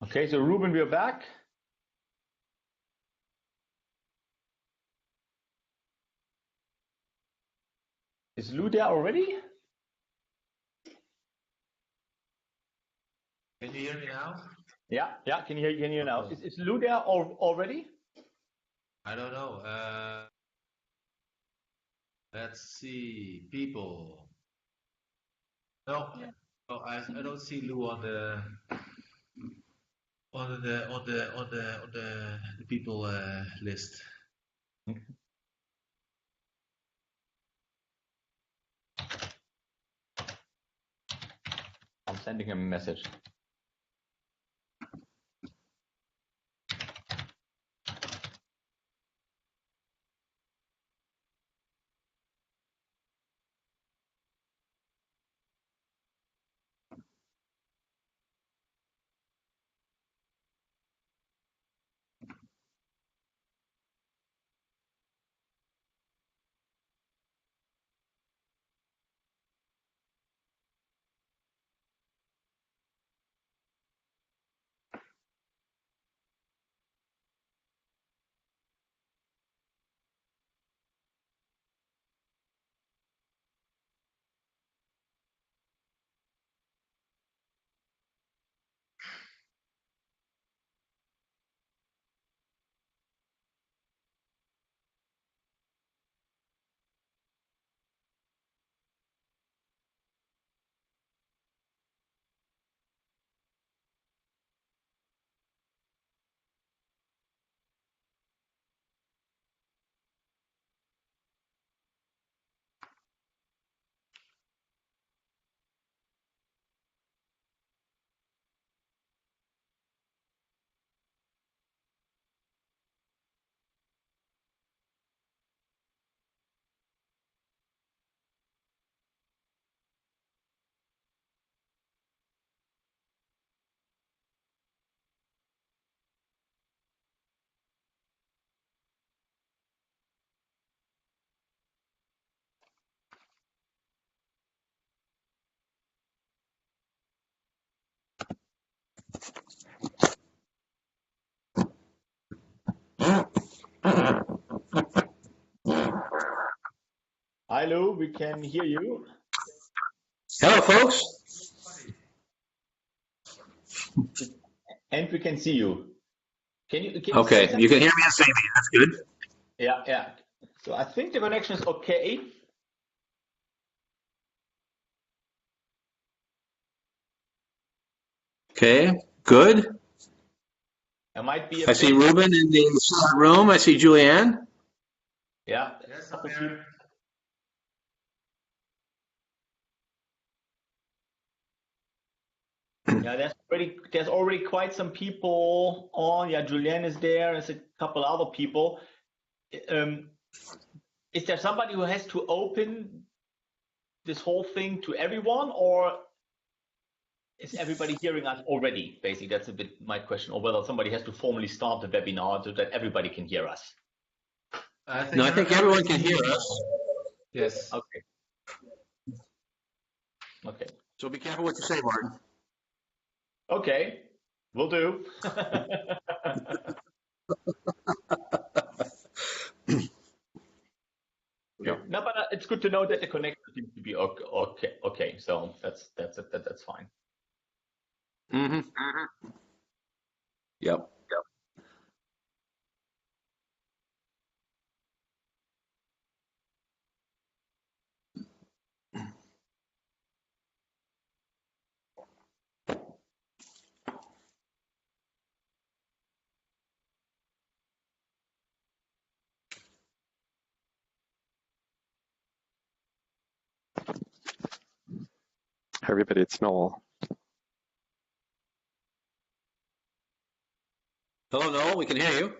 Okay, so Ruben, we're back. Is Lou there already? Can you hear me now? Yeah, can you hear now? Is Lou there already? I don't know. Let's see. People. No, no, I don't see Lou on the people list. I'm sending him a message. Hi Lou, we can hear you. Hello, folks. And we can see you. Can you Okay, you can hear me and see me. That's good. Yeah. So I think the connection is okay. Okay, good. There might be I see Ruben in the room. I see Julianne. Yeah. Yes, I'm here. Yeah, there's already quite some people on. Yeah, Julianne is there. There's a couple other people. Is there somebody who has to open this whole thing to everyone, or is everybody hearing us already? Basically, that's a bit my question, or whether somebody has to formally start the webinar so that everybody can hear us. I think everyone can hear us. Yes. Okay. So be careful what you say, Martin. Okay, will do. Yeah. No, but it's good to know that the connection seems to be okay. So that's fine. Mm-hmm. Yep. Hi everybody, it's Noel. Hello, Noel. We can hear you.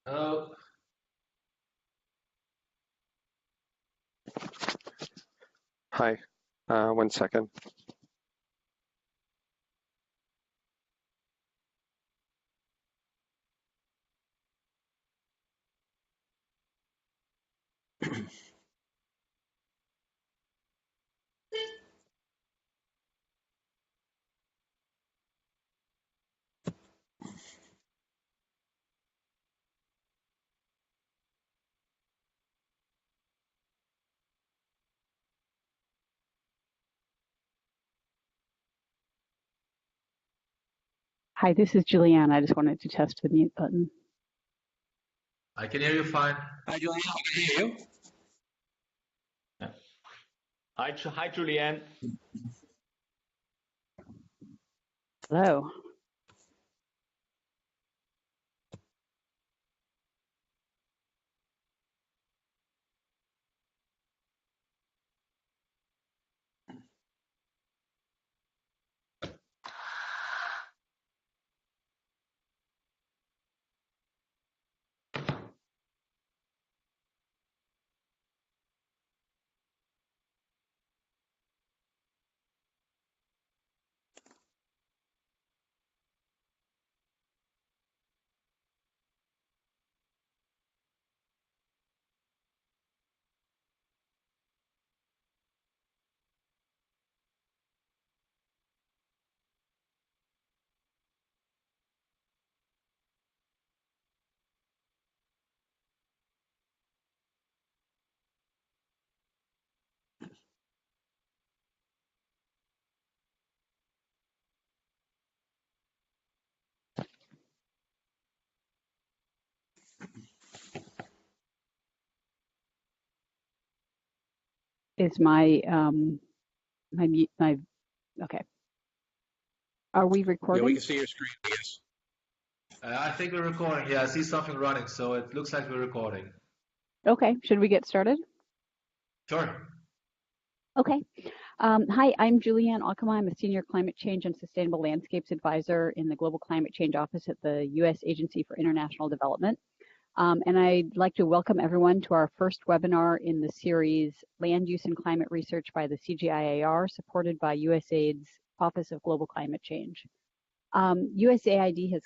Hello. Hi, 1 second. Hi, this is Julianne. I just wanted to test the mute button. I can hear you fine. Hi, Julianne, I can hear you. Yeah. Hi, Julianne. Hello. Is my okay. Are we Yeah, recording? we can see your screen, yes. I think we're recording. Yeah, I see something running, so it looks like we're recording. Okay, should we get started? Sure. Okay. Hi, I'm Julianne Alkema. I'm a Senior Climate Change and Sustainable Landscapes Advisor in the Global Climate Change Office at the U.S. Agency for International Development. And I'd like to welcome everyone to our first webinar in the series Land Use and Climate Research by the CGIAR, supported by USAID's Office of Global Climate Change. USAID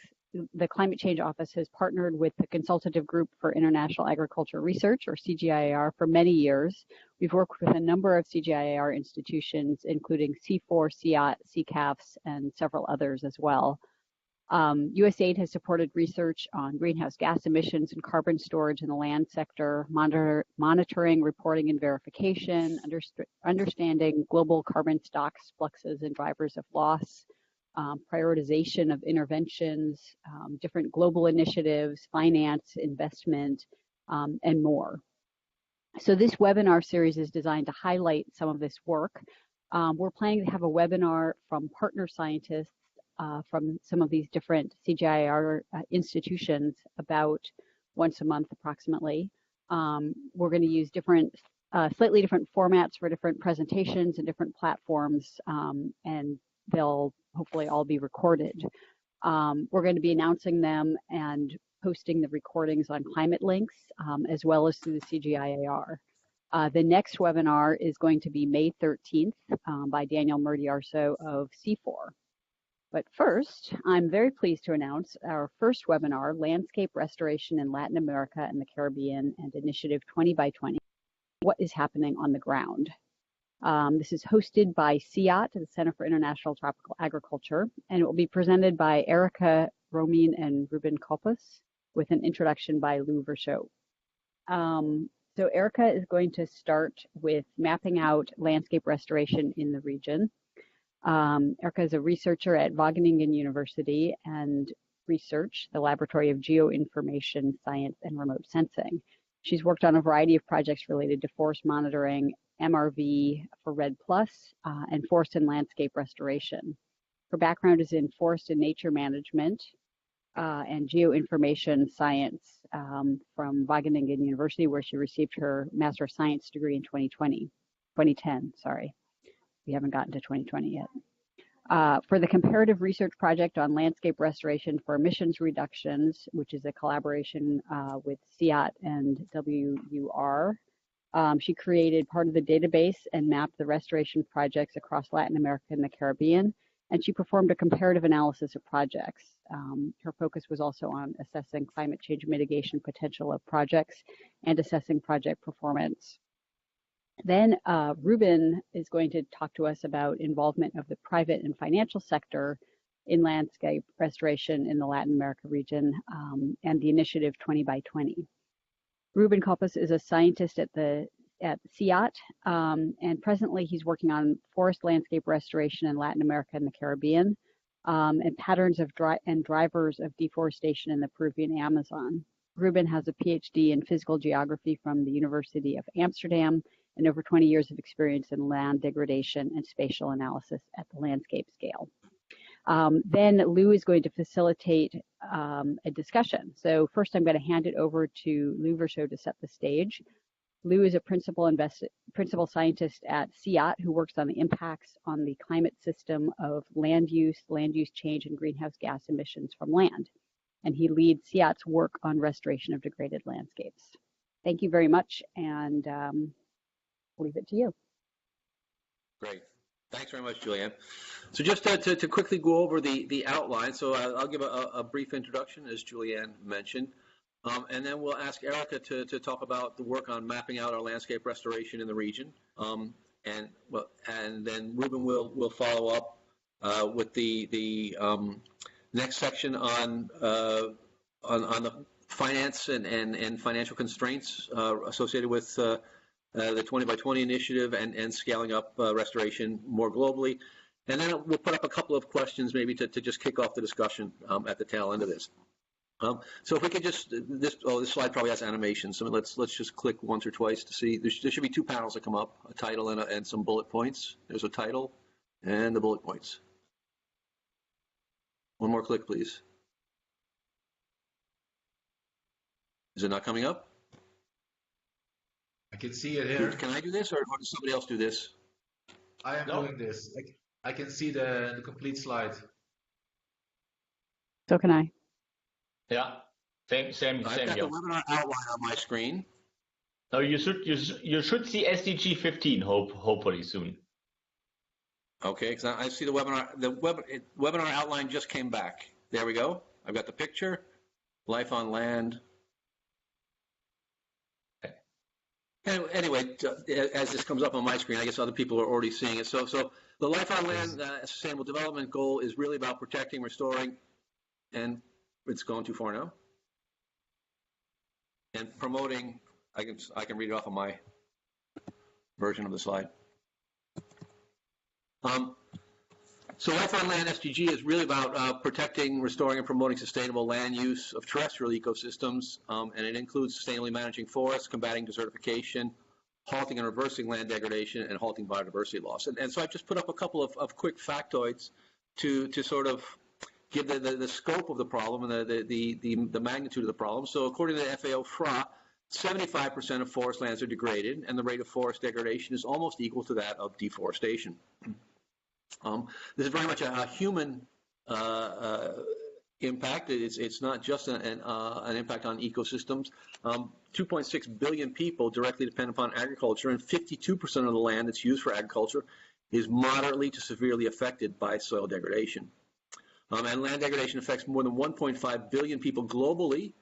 the Climate Change Office has partnered with the Consultative Group for International Agriculture Research, or CGIAR, for many years. We've worked with a number of CGIAR institutions, including C4, CIAT, CCAFs, and several others as well. USAID has supported research on greenhouse gas emissions and carbon storage in the land sector, monitoring, reporting, and verification, understanding global carbon stocks, fluxes, and drivers of loss, prioritization of interventions, different global initiatives, finance, investment, and more. So this webinar series is designed to highlight some of this work. We're planning to have a webinar from partner scientists from some of these different CGIAR institutions about once a month approximately. We're going to use slightly different formats for different presentations and different platforms, and they'll hopefully all be recorded. We're going to be announcing them and posting the recordings on Climatelinks as well as through the CGIAR. The next webinar is going to be May 13th by Daniel Murdiarso of C4. But first, I'm very pleased to announce our first webinar, Landscape Restoration in Latin America and the Caribbean and Initiative 20 by 20, What is Happening on the Ground. This is hosted by CIAT, the Center for International Tropical Agriculture, and it will be presented by Erika, Romijn, and Ruben Coppus with an introduction by Lou Verchot. So Erika is going to start with mapping out landscape restoration in the region. Erika is a researcher at Wageningen University and Research, the Laboratory of Geoinformation Science and Remote Sensing. She's worked on a variety of projects related to forest monitoring, MRV for REDD+, and forest and landscape restoration. Her background is in forest and nature management and geoinformation science from Wageningen University, where she received her Master of Science degree in 2010, sorry. We haven't gotten to 2020 yet. For the Comparative Research Project on Landscape Restoration for Emissions Reductions, which is a collaboration with CIAT and WUR, she created part of the database and mapped the restoration projects across Latin America and the Caribbean, and she performed a comparative analysis of projects. Her focus was also on assessing climate change mitigation potential of projects and assessing project performance. Then Ruben is going to talk to us about involvement of the private and financial sector in landscape restoration in the Latin America region and the initiative 20 by 20. Ruben Coppus is a scientist at CIAT, and presently he's working on forest landscape restoration in Latin America and the Caribbean. and patterns of drivers of deforestation in the Peruvian Amazon. Ruben has a PhD in physical geography from the University of Amsterdam and over 20 years of experience in land degradation and spatial analysis at the landscape scale. Then Lou is going to facilitate a discussion. So first I'm going to hand it over to Lou Verchot to set the stage. Lou is a principal scientist at CIAT who works on the impacts on the climate system of land use change, and greenhouse gas emissions from land. And he leads CIAT's work on restoration of degraded landscapes. Thank you very much, and I'll leave it to you. Great. Thanks very much, Julianne. So just to quickly go over the outline, so I'll give a brief introduction, as Julianne mentioned. And then we'll ask Erika to talk about the work on mapping out our landscape restoration in the region. And then Ruben will follow up with the next section on the finance and financial constraints associated with the 20 by 20 initiative and scaling up restoration more globally. And then we'll put up a couple of questions maybe to just kick off the discussion at the tail end of this. So if we could just, this slide probably has animations, so let's just click once or twice to see. There should be two panels that come up, a title and some bullet points. There's a title and the bullet points. One more click, please. Is it not coming up? I can see it here. Can I do this, or does somebody else do this? I am doing this. I can see the complete slide. So can I. Yeah, same I've got here. the webinar outline on my screen. No, you should see SDG 15 hopefully soon. Okay, because I see the webinar outline just came back. There we go. I've got the picture, life on land. And anyway, as this comes up on my screen, I guess other people are already seeing it. So the life on land sustainable development goal is really about protecting, restoring, and it's going too far now. And promoting, I can read it off of my version of the slide. So Life on Land SDG is really about protecting, restoring, and promoting sustainable land use of terrestrial ecosystems, and it includes sustainably managing forests, combating desertification, halting and reversing land degradation, and halting biodiversity loss. And so I've just put up a couple of quick factoids to sort of give the scope of the problem and the magnitude of the problem. So according to the FAO-FRA, 75% of forest lands are degraded, and the rate of forest degradation is almost equal to that of deforestation. This is very much a human impact. It's not just an impact on ecosystems. 2.6 billion people directly depend upon agriculture, and 52% of the land that's used for agriculture is moderately to severely affected by soil degradation. And land degradation affects more than 1.5 billion people globally,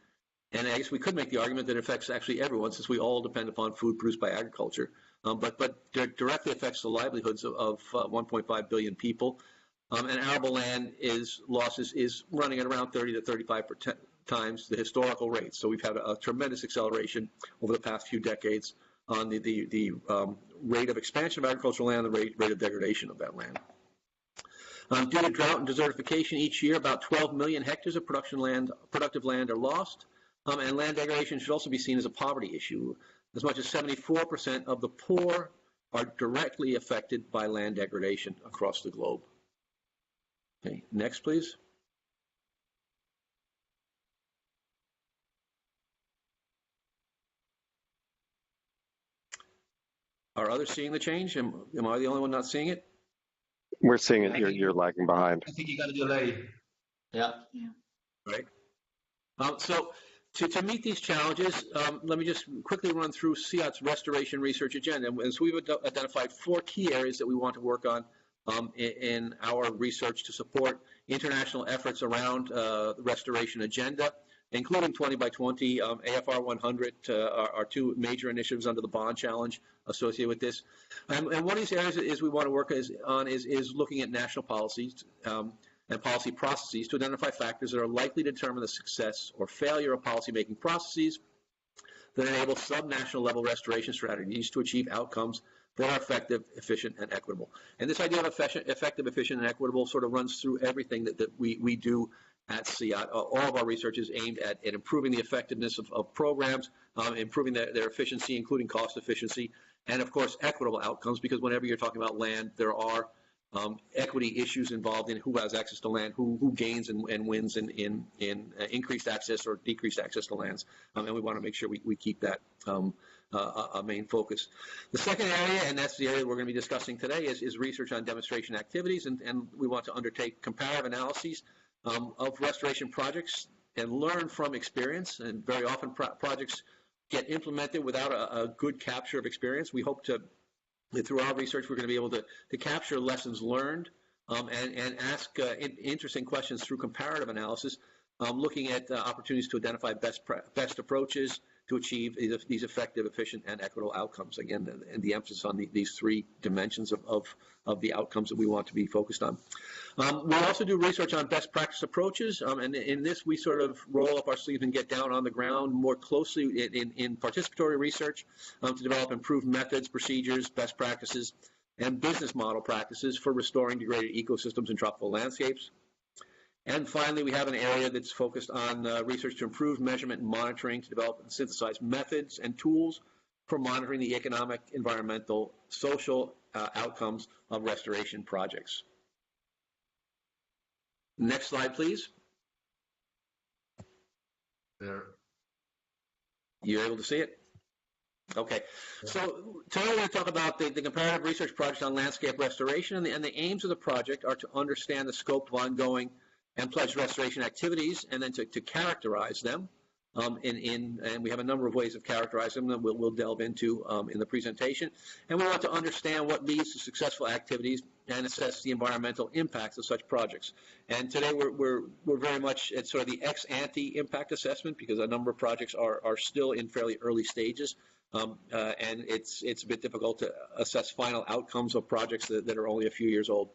and I guess we could make the argument that it affects actually everyone, since we all depend upon food produced by agriculture. But directly affects the livelihoods of 1.5 billion people. And arable land losses is running at around 30 to 35 times the historical rate. So we've had a tremendous acceleration over the past few decades on the rate of expansion of agricultural land and the rate of degradation of that land. Due to drought and desertification each year, about 12 million hectares of productive land are lost. And land degradation should also be seen as a poverty issue. As much as 74% of the poor are directly affected by land degradation across the globe. Okay, next, please. Are others seeing the change? Am I the only one not seeing it? We're seeing it. You're lagging behind. I think you got a delay. Yeah. Right. So to meet these challenges, let me just quickly run through CIAT's restoration research agenda. And so we've identified 4 key areas that we want to work on in our research to support international efforts around the restoration agenda, including 20 by 20, AFR 100 are 2 major initiatives under the bond challenge associated with this. And one of these areas is we want to work on is looking at national policies and policy processes to identify factors that are likely to determine the success or failure of policymaking processes that enable subnational level restoration strategies to achieve outcomes that are effective, efficient, and equitable. And this idea of effective, efficient, and equitable sort of runs through everything that we do at CIAT. All of our research is aimed at improving the effectiveness of programs, improving their efficiency, including cost efficiency, and of course equitable outcomes, because whenever you're talking about land, there are equity issues involved in who has access to land, who gains and wins in increased access or decreased access to lands, and we want to make sure we keep that a main focus. The second area, and that's the area we're going to be discussing today, is research on demonstration activities, and we want to undertake comparative analyses of restoration projects and learn from experience. And very often projects get implemented without a good capture of experience. We hope to, through our research, we're going to be able to capture lessons learned and ask interesting questions through comparative analysis, looking at opportunities to identify best approaches to achieve these effective, efficient, and equitable outcomes. Again, and the emphasis on these three dimensions of the outcomes that we want to be focused on. We also do research on best practice approaches, and in this we sort of roll up our sleeves and get down on the ground more closely in participatory research to develop improved methods, procedures, best practices, and business model practices for restoring degraded ecosystems and tropical landscapes. And finally, we have an area that's focused on research to improve measurement and monitoring, to develop and synthesize methods and tools for monitoring the economic, environmental, social outcomes of restoration projects. Next slide, please. There. You're able to see it? Okay. So today we're going to talk about the comparative research project on landscape restoration, and the aims of the project are to understand the scope of ongoing and pledged restoration activities, and then to characterize them. And we have a number of ways of characterizing them that we'll delve into in the presentation. And we want to understand what leads to successful activities and assess the environmental impacts of such projects. And today we're very much at sort of the ex-ante impact assessment, because a number of projects are still in fairly early stages. And it's a bit difficult to assess final outcomes of projects that are only a few years old.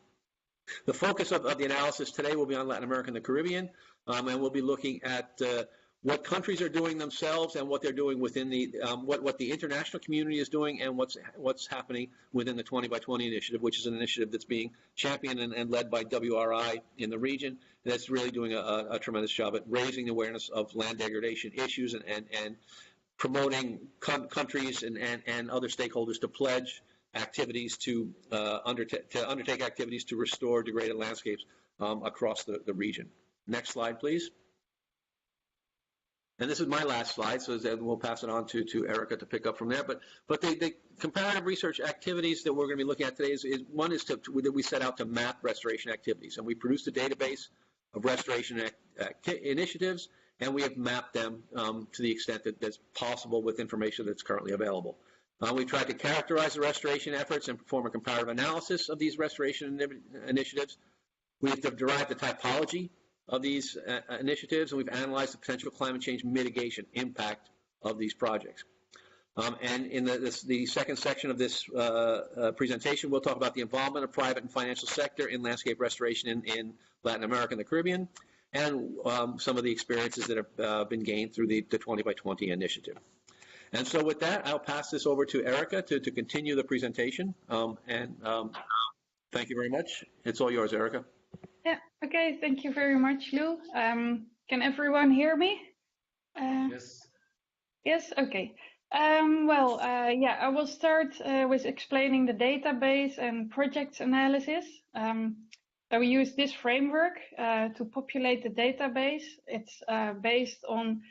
The focus of the analysis today will be on Latin America and the Caribbean, and we'll be looking at what countries are doing themselves and what they're doing within the what the international community is doing, and what's happening within the 20 by 20 initiative, which is an initiative that's being championed and led by WRI in the region. And that's really doing a tremendous job at raising the awareness of land degradation issues and promoting countries and other stakeholders to pledge activities to undertake activities to restore degraded landscapes across the region. Next slide, please. And this is my last slide, so then we'll pass it on to Erika to pick up from there. But the comparative research activities that we're going to be looking at today is one is that we set out to map restoration activities, and we produced a database of restoration initiatives, and we have mapped them to the extent that's possible with information that's currently available. We tried to characterize the restoration efforts and perform a comparative analysis of these restoration initiatives. We've derived the typology of these initiatives, and we've analyzed the potential climate change mitigation impact of these projects. And in the second section of this presentation, we'll talk about the involvement of private and financial sector in landscape restoration in Latin America and the Caribbean, and some of the experiences that have been gained through the 20 by 20 initiative. And so with that, I'll pass this over to Erika to continue the presentation. Thank you very much. It's all yours, Erika. Yeah, okay, thank you very much, Lou. Can everyone hear me? Yes. Yes, okay. Yeah, I will start with explaining the database and projects analysis. So we use this framework to populate the database. It's based on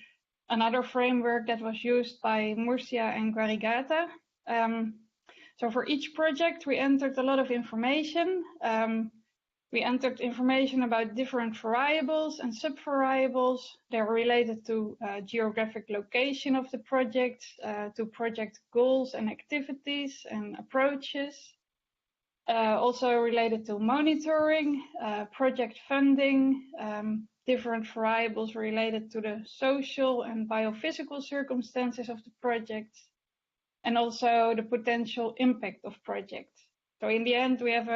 another framework that was used by Murcia and Guarigata. So for each project, we entered a lot of information. We entered information about different variables and sub-variables. They're related to geographic location of the project, to project goals and activities and approaches. Also related to monitoring, project funding, different variables related to the social and biophysical circumstances of the project, and also the potential impact of projects. So in the end, we have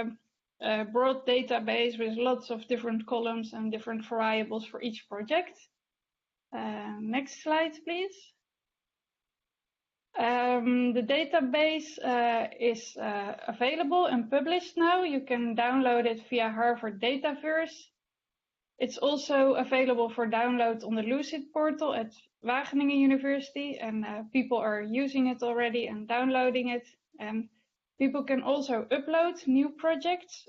a broad database with lots of different columns and different variables for each project. Next slide, please. The database is available and published now. You can download it via Harvard Dataverse. It's also available for download on the Lucid portal at Wageningen University, and people are using it already and downloading it. And people can also upload new projects.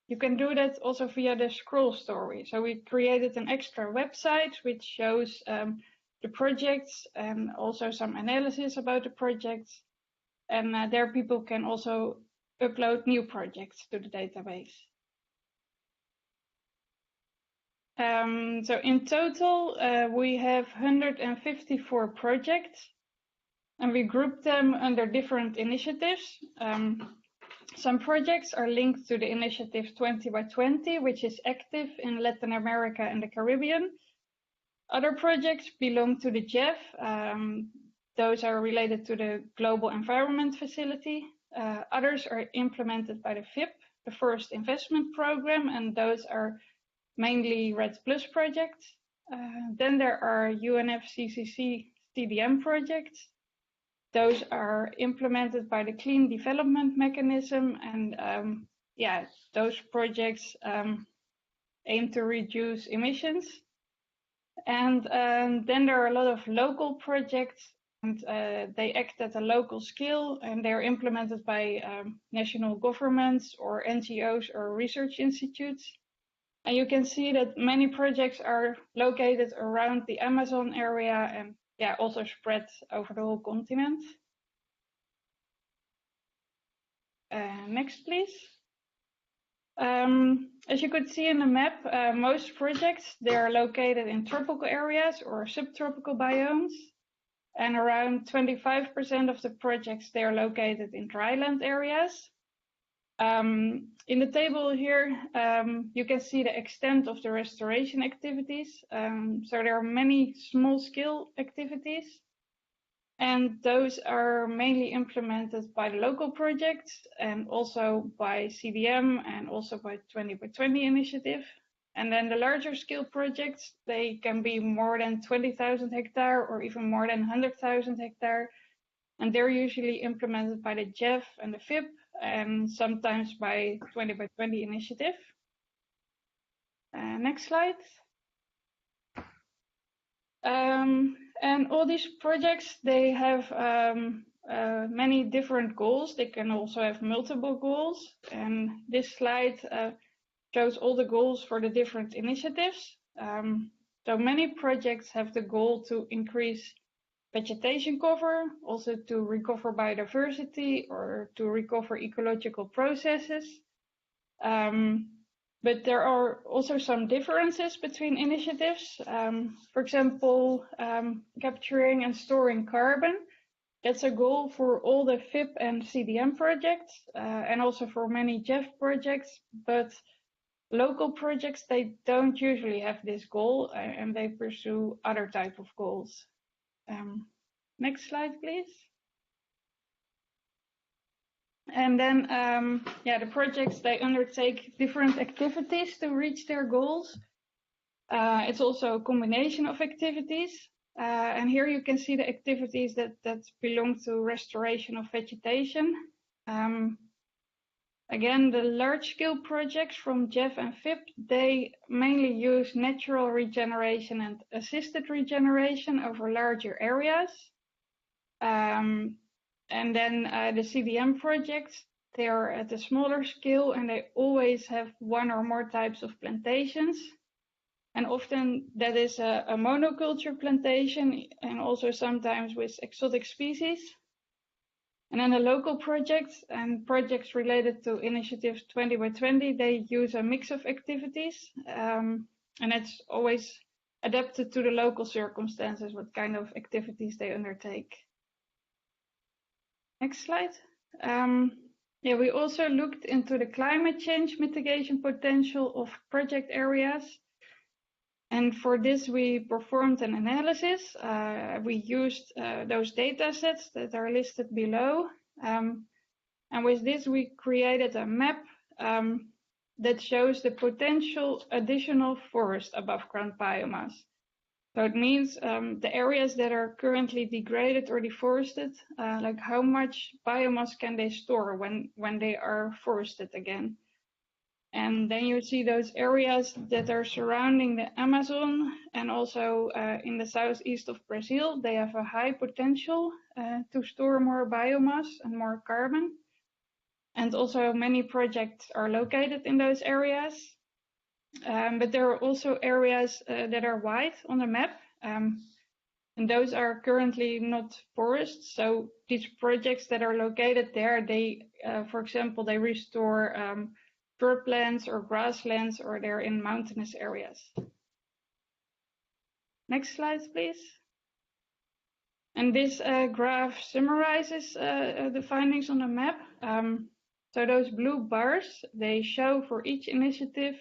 You can do that also via the scroll story. So we created an extra website which shows the projects and also some analysis about the projects. And there people can also upload new projects to the database. So in total, we have 154 projects, and we group them under different initiatives. Some projects are linked to the initiative 20 by 20, which is active in Latin America and the Caribbean. Other projects belong to the GEF. Those are related to the Global Environment Facility. Others are implemented by the FIP, the First Investment Program, and those are mainly RED Plus projects. Then there are UNFCCC CDM projects. Those are implemented by the Clean Development Mechanism, and those projects aim to reduce emissions. And then there are a lot of local projects, and they act at a local scale, and they're implemented by national governments or NGOs or research institutes. And you can see that many projects are located around the Amazon area and also spread over the whole continent. Next, please. As you could see in the map, most projects, they are located in tropical areas or subtropical biomes. And around 25% of the projects, they are located in dryland areas. In the table here, you can see the extent of the restoration activities. So there are many small-scale activities, and those are mainly implemented by the local projects and also by CDM and also by 20 by 20 initiative. And then the larger scale projects, they can be more than 20,000 hectare or even more than 100,000 hectare. And they're usually implemented by the GEF and the FIP, and sometimes by 20 by 20 initiative. Next slide. And all these projects, they have many different goals. They can also have multiple goals. And this slide shows all the goals for the different initiatives. So many projects have the goal to increase vegetation cover, also to recover biodiversity or to recover ecological processes. But there are also some differences between initiatives. For example, capturing and storing carbon. That's a goal for all the FIP and CDM projects, and also for many GEF projects. But local projects, they don't usually have this goal, and they pursue other type of goals. Next slide, please. And then, the projects, they undertake different activities to reach their goals. It's also a combination of activities. And here you can see the activities that belong to restoration of vegetation. Again, the large-scale projects from GEF and FIP, they mainly use natural regeneration and assisted regeneration over larger areas. And then the CDM projects, they are at a smaller scale, and they always have one or more types of plantations. And often that is a monoculture plantation, and also sometimes with exotic species. And then the local projects and projects related to initiatives 20 by 20, they use a mix of activities. And it's always adapted to the local circumstances, what kind of activities they undertake. Next slide. We also looked into the climate change mitigation potential of project areas. And for this, we performed an analysis. We used those data sets that are listed below. And with this, we created a map that shows the potential additional forest above ground biomass. So it means the areas that are currently degraded or deforested, like how much biomass can they store when they are forested again. And then you see those areas that are surrounding the Amazon and also in the southeast of Brazil, they have a high potential to store more biomass and more carbon. And also many projects are located in those areas. But there are also areas that are white on the map, and those are currently not forests. So these projects that are located there, they, for example, they restore shrublands or grasslands, or they're in mountainous areas. Next slide, please. And this graph summarizes the findings on the map. So those blue bars, they show for each initiative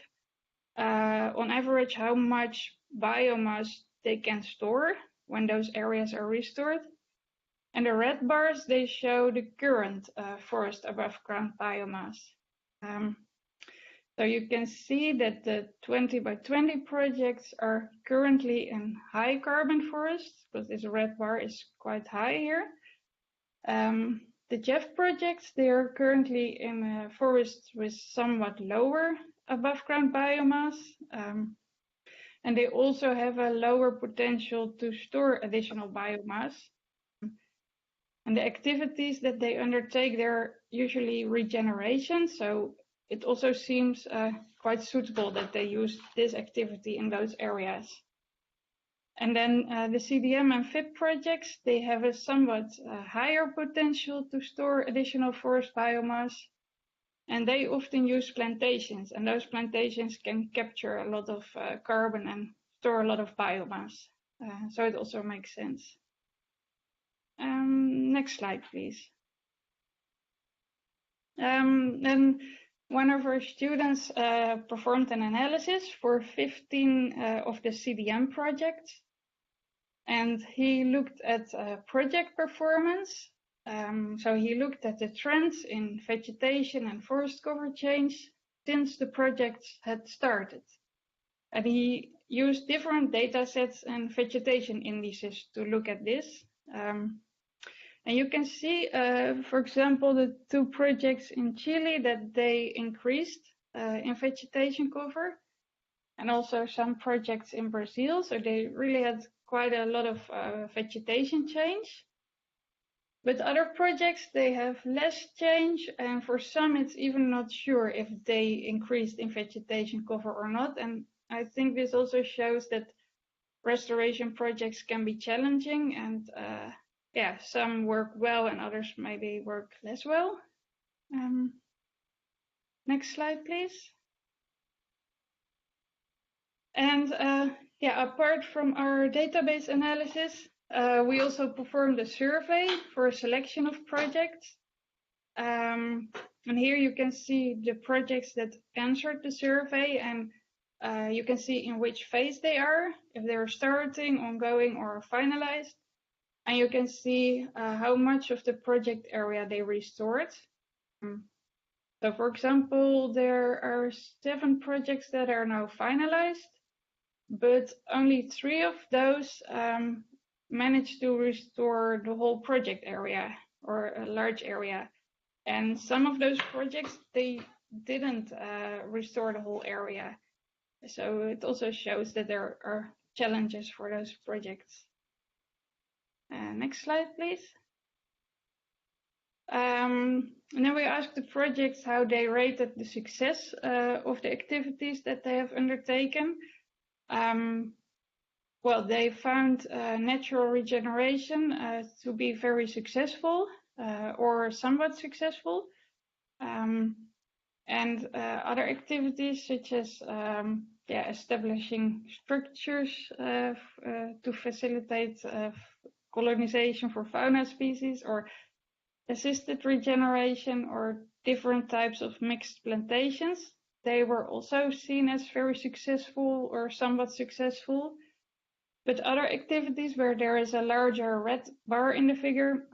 on average how much biomass they can store when those areas are restored. And the red bars, they show the current forest above ground biomass. So you can see that the 20 by 20 projects are currently in high carbon forests, because this red bar is quite high here. The Jeff projects, they are currently in forests with somewhat lower above ground biomass, and they also have a lower potential to store additional biomass. And the activities that they undertake, they're usually regeneration, so it also seems quite suitable that they use this activity in those areas. And then the CDM and FIP projects, they have a somewhat higher potential to store additional forest biomass. And they often use plantations, and those plantations can capture a lot of carbon and store a lot of biomass. So it also makes sense. Next slide, please. Then one of our students performed an analysis for 15 of the CDM projects. And he looked at project performance. So he looked at the trends in vegetation and forest cover change since the projects had started. And he used different data sets and vegetation indices to look at this. And you can see, for example, the two projects in Chile that they increased in vegetation cover, and also some projects in Brazil. So they really had quite a lot of vegetation change. But other projects, they have less change, and for some it's even not sure if they increased in vegetation cover or not. And I think this also shows that restoration projects can be challenging, and yeah, some work well and others maybe work less well. Next slide, please. And yeah, apart from our database analysis, we also performed a survey for a selection of projects. And here you can see the projects that answered the survey, and you can see in which phase they are, if they're starting, ongoing, or finalized. And you can see how much of the project area they restored. So for example, there are 7 projects that are now finalized, but only 3 of those managed to restore the whole project area or a large area. And some of those projects, they didn't restore the whole area. So it also shows that there are challenges for those projects. Next slide, please. And then we asked the projects how they rated the success of the activities that they have undertaken. Well, they found natural regeneration to be very successful or somewhat successful. And other activities such as establishing structures to facilitate colonization for fauna species, or assisted regeneration, or different types of mixed plantations, they were also seen as very successful or somewhat successful. But other activities where there is a larger red bar in the figure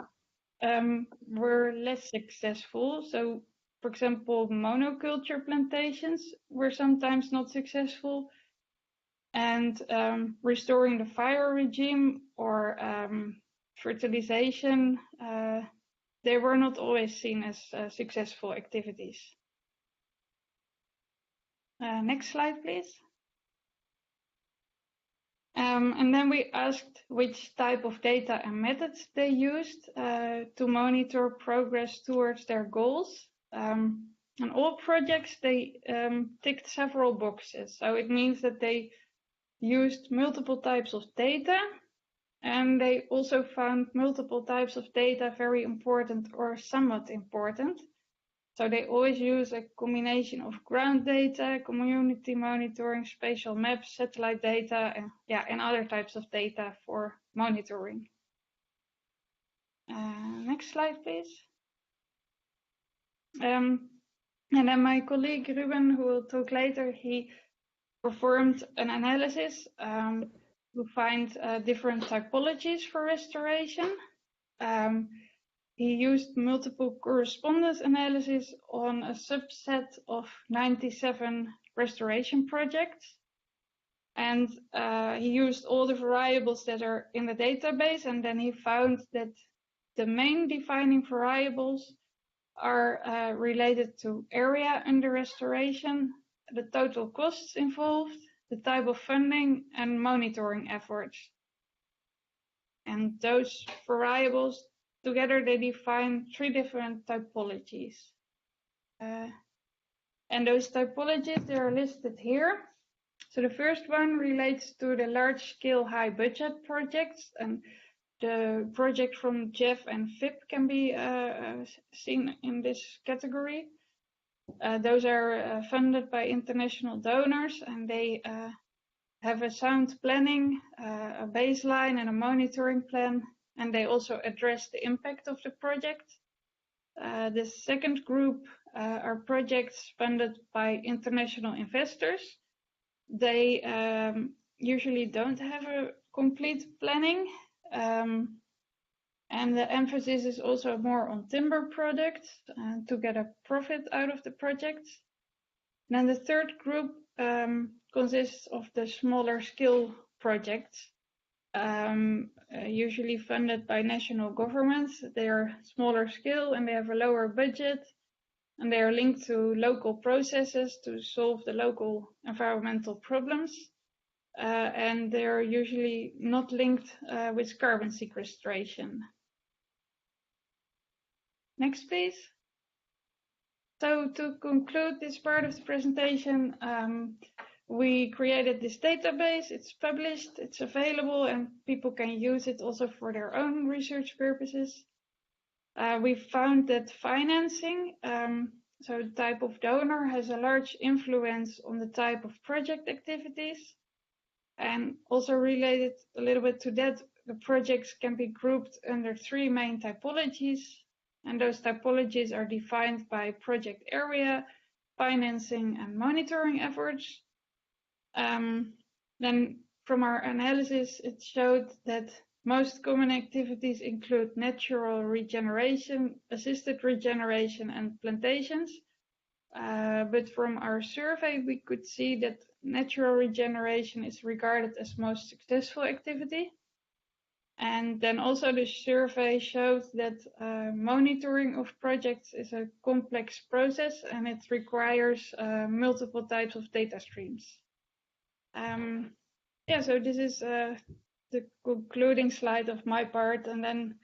were less successful. So, for example, monoculture plantations were sometimes not successful. and restoring the fire regime or fertilization, they were not always seen as successful activities. Next slide, please. And then we asked which type of data and methods they used to monitor progress towards their goals. And all projects, they ticked several boxes. So it means that they used multiple types of data, and they also found multiple types of data very important or somewhat important. So they always use a combination of ground data, community monitoring, spatial maps, satellite data, and other types of data for monitoring. Next slide, please. And then my colleague Ruben, who will talk later, he performed an analysis to find different typologies for restoration. He used multiple correspondence analysis on a subset of 97 restoration projects. And he used all the variables that are in the database, and then he found that the main defining variables are related to area under restoration, the total costs involved, the type of funding, and monitoring efforts. And those variables together, they define 3 different typologies. And those typologies, they are listed here. So the first one relates to the large-scale, high-budget projects, and the project from Jeff and FIP can be seen in this category. Those are funded by international donors, and they have a sound planning, a baseline, and a monitoring plan, and they also address the impact of the project. The second group are projects funded by international investors. They usually don't have a complete planning, and the emphasis is also more on timber products to get a profit out of the project. Then the third group consists of the smaller scale projects, usually funded by national governments. They are smaller scale and they have a lower budget, and they are linked to local processes to solve the local environmental problems. And they are usually not linked with carbon sequestration. Next, please. So to conclude this part of the presentation, we created this database. It's published, it's available, and people can use it also for their own research purposes. We found that financing, so the type of donor, has a large influence on the type of project activities. And also related a little bit to that, the projects can be grouped under 3 main typologies. And those typologies are defined by project area, financing, and monitoring efforts. Then from our analysis, it showed that most common activities include natural regeneration, assisted regeneration, and plantations. But from our survey, we could see that natural regeneration is regarded as most successful activity. And then also the survey showed that monitoring of projects is a complex process, and it requires multiple types of data streams. So this is the concluding slide of my part, and then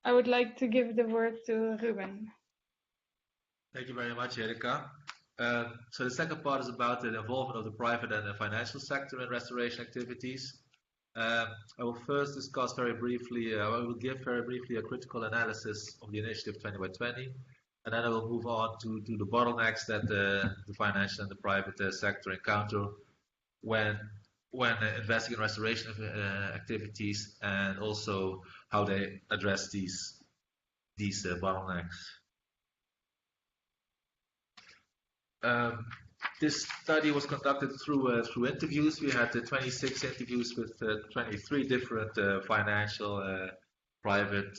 I would like to give the word to Ruben. Thank you very much, Erika. So the second part is about the involvement of the private and the financial sector in restoration activities. I will first discuss very briefly, I will give very briefly a critical analysis of the initiative 20 by 20, and then I will move on to the bottlenecks that the financial and the private sector encounter when investing in restoration activities, and also how they address these bottlenecks. This study was conducted through interviews. We had 26 interviews with 23 different financial, private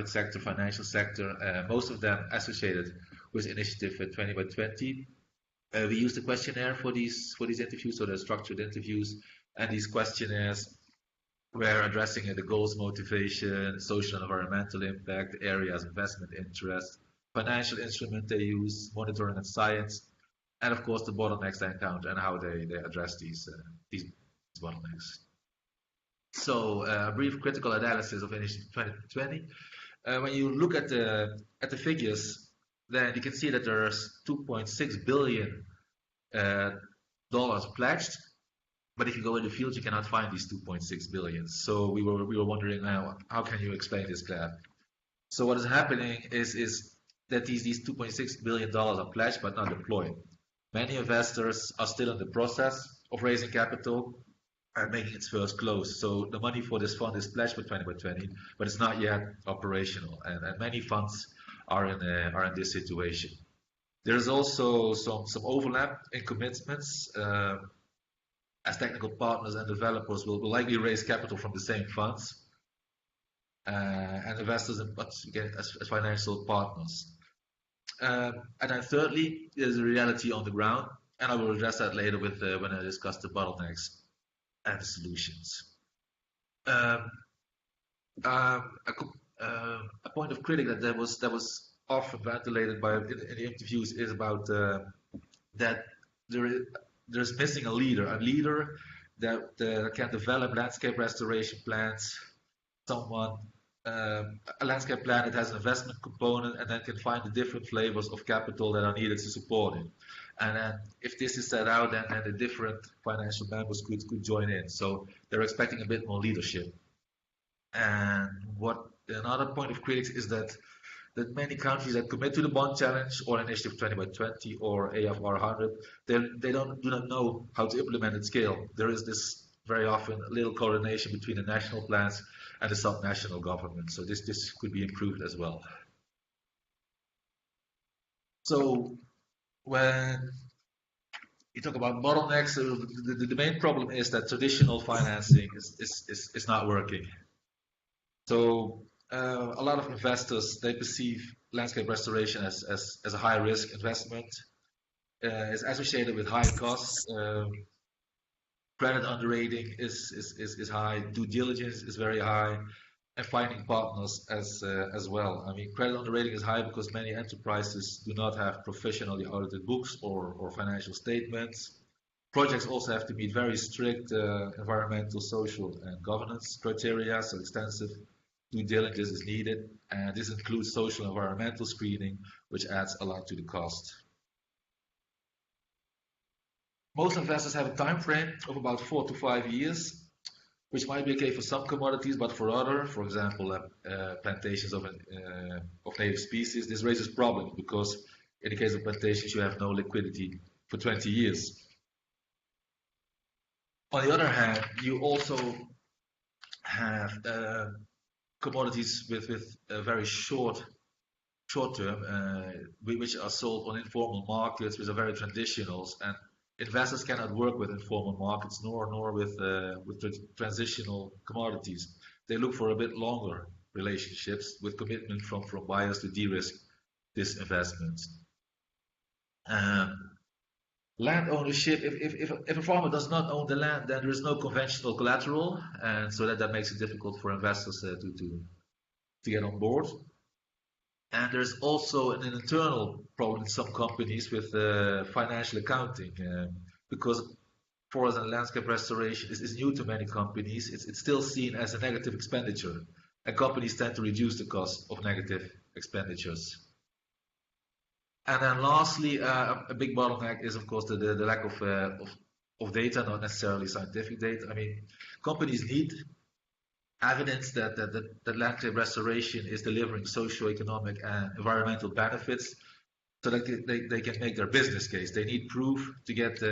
sector, financial sector, most of them associated with initiative 20 by 20. We used a questionnaire for these interviews, so they're structured interviews, and these questionnaires were addressing the goals, motivation, social and environmental impact, areas, investment interest, financial instrument they use, monitoring and science, and of course the bottlenecks they encounter and how they address these bottlenecks. So a brief critical analysis of Initiative 2020. When you look at the figures, then you can see that there's $2.6 billion pledged. But if you go in the field, you cannot find these 2.6 billion. So we were wondering, how can you explain this gap? So what is happening is that these 2.6 billion dollars are pledged but not deployed. Many investors are still in the process of raising capital and making its first close. So the money for this fund is pledged for 20 by 20, but it's not yet operational. And many funds are in this situation. There's also some overlap in commitments. As technical partners and developers will likely raise capital from the same funds, and investors, but again as financial partners. And then thirdly, there's a reality on the ground, and I will address that later with when I discuss the bottlenecks and the solutions. A point of critique that was often ventilated by in the interviews is about that there's missing a leader that can develop landscape restoration plans, a landscape plan that has an investment component and then can find the different flavors of capital that are needed to support it. And then if this is set out, then the different financial members could join in. So they're expecting a bit more leadership. And another point of critics is that many countries that commit to the bond challenge or Initiative 20 by 20 or AFR 100, they do not know how to implement at scale. There is this very often little coordination between the national plans and the subnational government. So this could be improved as well. So when you talk about bottlenecks, the main problem is that traditional financing is not working. So a lot of investors, they perceive landscape restoration as a high risk investment. It's associated with high costs. Credit underrating is high. Due diligence is very high, and finding partners as well. I mean, credit underrating is high because many enterprises do not have professionally audited books or financial statements. Projects also have to meet very strict environmental, social, and governance criteria, so extensive due diligence is needed, and this includes social and environmental screening, which adds a lot to the cost. Most investors have a time frame of about 4 to 5 years, which might be okay for some commodities, but for other, for example, plantations of native species, this raises problems because in the case of plantations, you have no liquidity for 20 years. On the other hand, you also have commodities with a very short term, which are sold on informal markets, which are very transitional, and investors cannot work with informal markets nor with transitional commodities. They look for a bit longer relationships with commitment from buyers to de-risk this investment. Land ownership, if a farmer does not own the land, then there is no conventional collateral, and so that makes it difficult for investors to get on board. And there's also an internal problem in some companies with financial accounting, because forest and landscape restoration is new to many companies. It's still seen as a negative expenditure, and companies tend to reduce the cost of negative expenditures. And then lastly, a big bottleneck is, of course, the lack of data, not necessarily scientific data. I mean, companies need evidence that landscape restoration is delivering socio-economic and environmental benefits so that they can make their business case. They need proof to get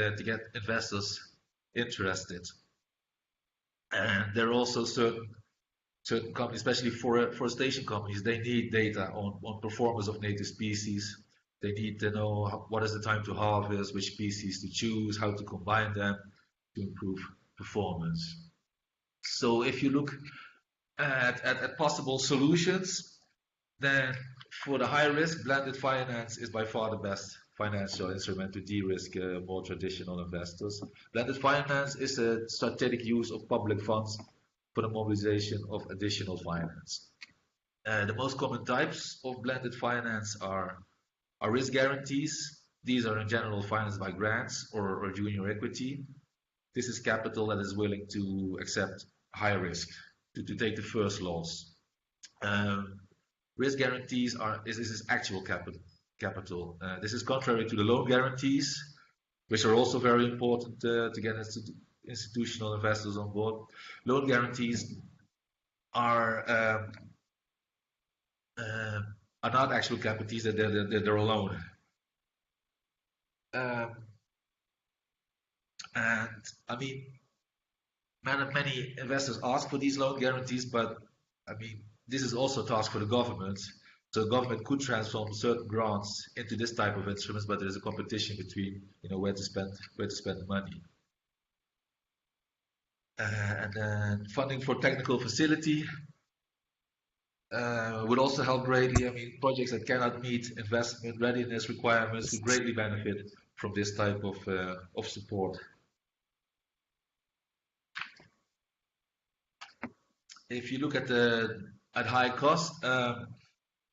investors interested. And there are also certain companies, especially forestation companies, they need data on performance of native species. They need to know what is the time to harvest, which species to choose, how to combine them to improve performance. So if you look at possible solutions, then for the high risk, blended finance is by far the best financial instrument to de-risk more traditional investors. Blended finance is a strategic use of public funds for the mobilization of additional finance. The most common types of blended finance are risk guarantees. These are in general financed by grants or junior equity. This is capital that is willing to accept high risk, to take the first loss. Risk guarantees this is actual capital. This is contrary to the loan guarantees, which are also very important to get institutional investors on board. Loan guarantees are not actual capitals; they're a loan. And I mean, many investors ask for these loan guarantees, but I mean, this is also a task for the government. So the government could transform certain grants into this type of instruments, but there is a competition between, where to spend the money. And then funding for technical facility would also help greatly. I mean, projects that cannot meet investment readiness requirements would greatly benefit from this type of support. If you look at high cost,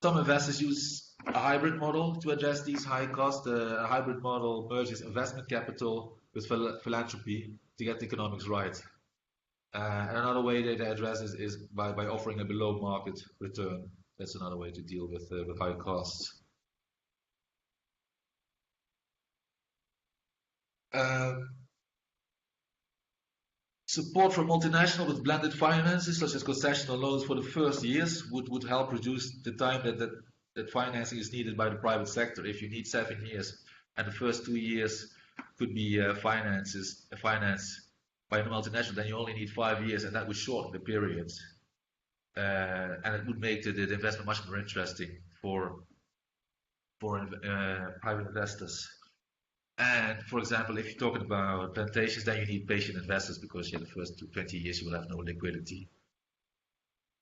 some investors use a hybrid model to address these high costs. A hybrid model merges investment capital with philanthropy to get the economics right. And another way that they address is by offering a below market return. That's another way to deal with high costs. Support for multinational with blended finances, such as concessional loans for the first years, would help reduce the time that financing is needed by the private sector. If you need 7 years and the first 2 years could be financed by the multinational, then you only need 5 years, and that would shorten the period. And it would make the investment much more interesting for private investors. And for example, if you're talking about plantations, then you need patient investors because the first 20 years you will have no liquidity.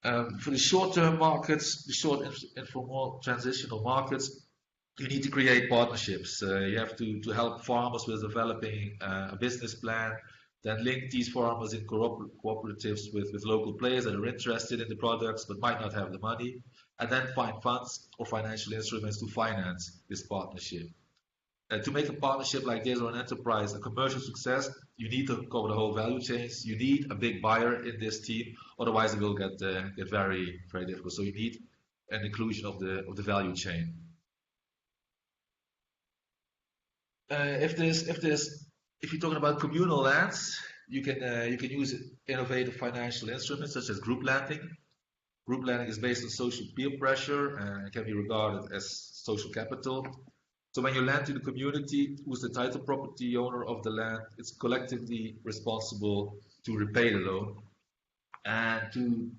For the short-term markets, the short informal transitional markets, you need to create partnerships. You have to help farmers with developing a business plan, then link these farmers in cooperatives with local players that are interested in the products but might not have the money, and then find funds or financial instruments to finance this partnership. To make a partnership like this or an enterprise a commercial success, you need to cover the whole value chains. You need a big buyer in this team, otherwise it will get very, very difficult. So you need an inclusion of the value chain. If you're talking about communal lands, you can use innovative financial instruments such as group lending. Group lending is based on social peer pressure and can be regarded as social capital. So when you lend to the community, who's the title property owner of the land, it's collectively responsible to repay the loan. And to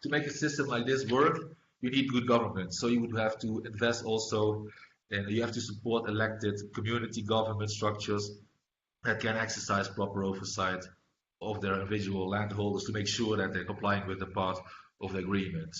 make a system like this work, you need good governance. So you would have to invest also, and you have to support elected community government structures that can exercise proper oversight of their individual landholders to make sure that they're complying with the part of the agreement.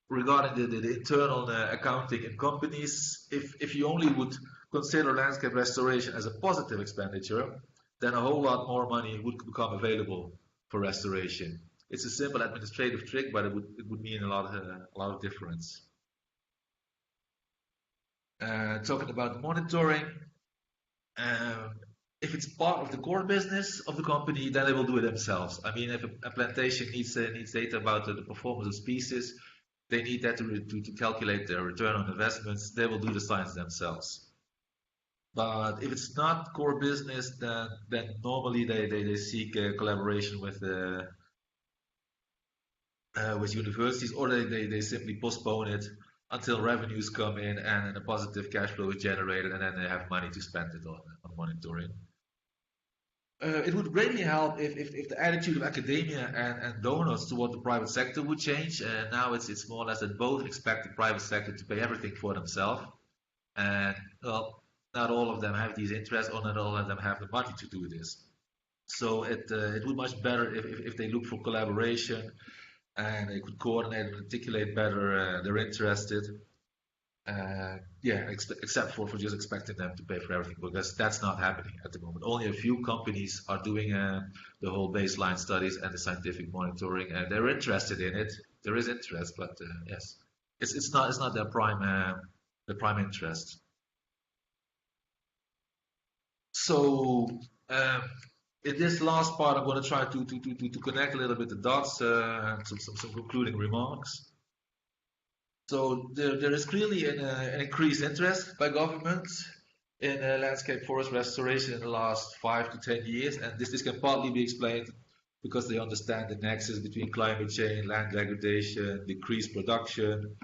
Regarding the internal accounting in companies, if you only would consider landscape restoration as a positive expenditure, then a whole lot more money would become available for restoration. It's a simple administrative trick, but it would mean a lot of difference. Talking about monitoring, if it's part of the core business of the company, then they will do it themselves. I mean, if a plantation needs data about the performance of species, they need that to calculate their return on investments. They will do the science themselves. But if it's not core business, then normally they seek collaboration with universities, or they simply postpone it until revenues come in and a positive cash flow is generated, and then they have money to spend it on monitoring. It would greatly help if the attitude of academia and donors toward the private sector would change. Now it's more or less that both expect the private sector to pay everything for themselves, and well, not all of them have these interests, or not all of them have the money to do this. So it would much better if they look for collaboration and they could coordinate and articulate better their interested. Except for just expecting them to pay for everything, because that's not happening at the moment. Only a few companies are doing the whole baseline studies and the scientific monitoring, and they're interested in it. There is interest, but yes, it's not their prime interest. So in this last part, I'm going to try to connect a little bit the dots and some concluding remarks. So there is clearly an increased interest by governments in landscape forest restoration in the last 5 to 10 years, and this can partly be explained because they understand the nexus between climate change, land degradation, decreased production,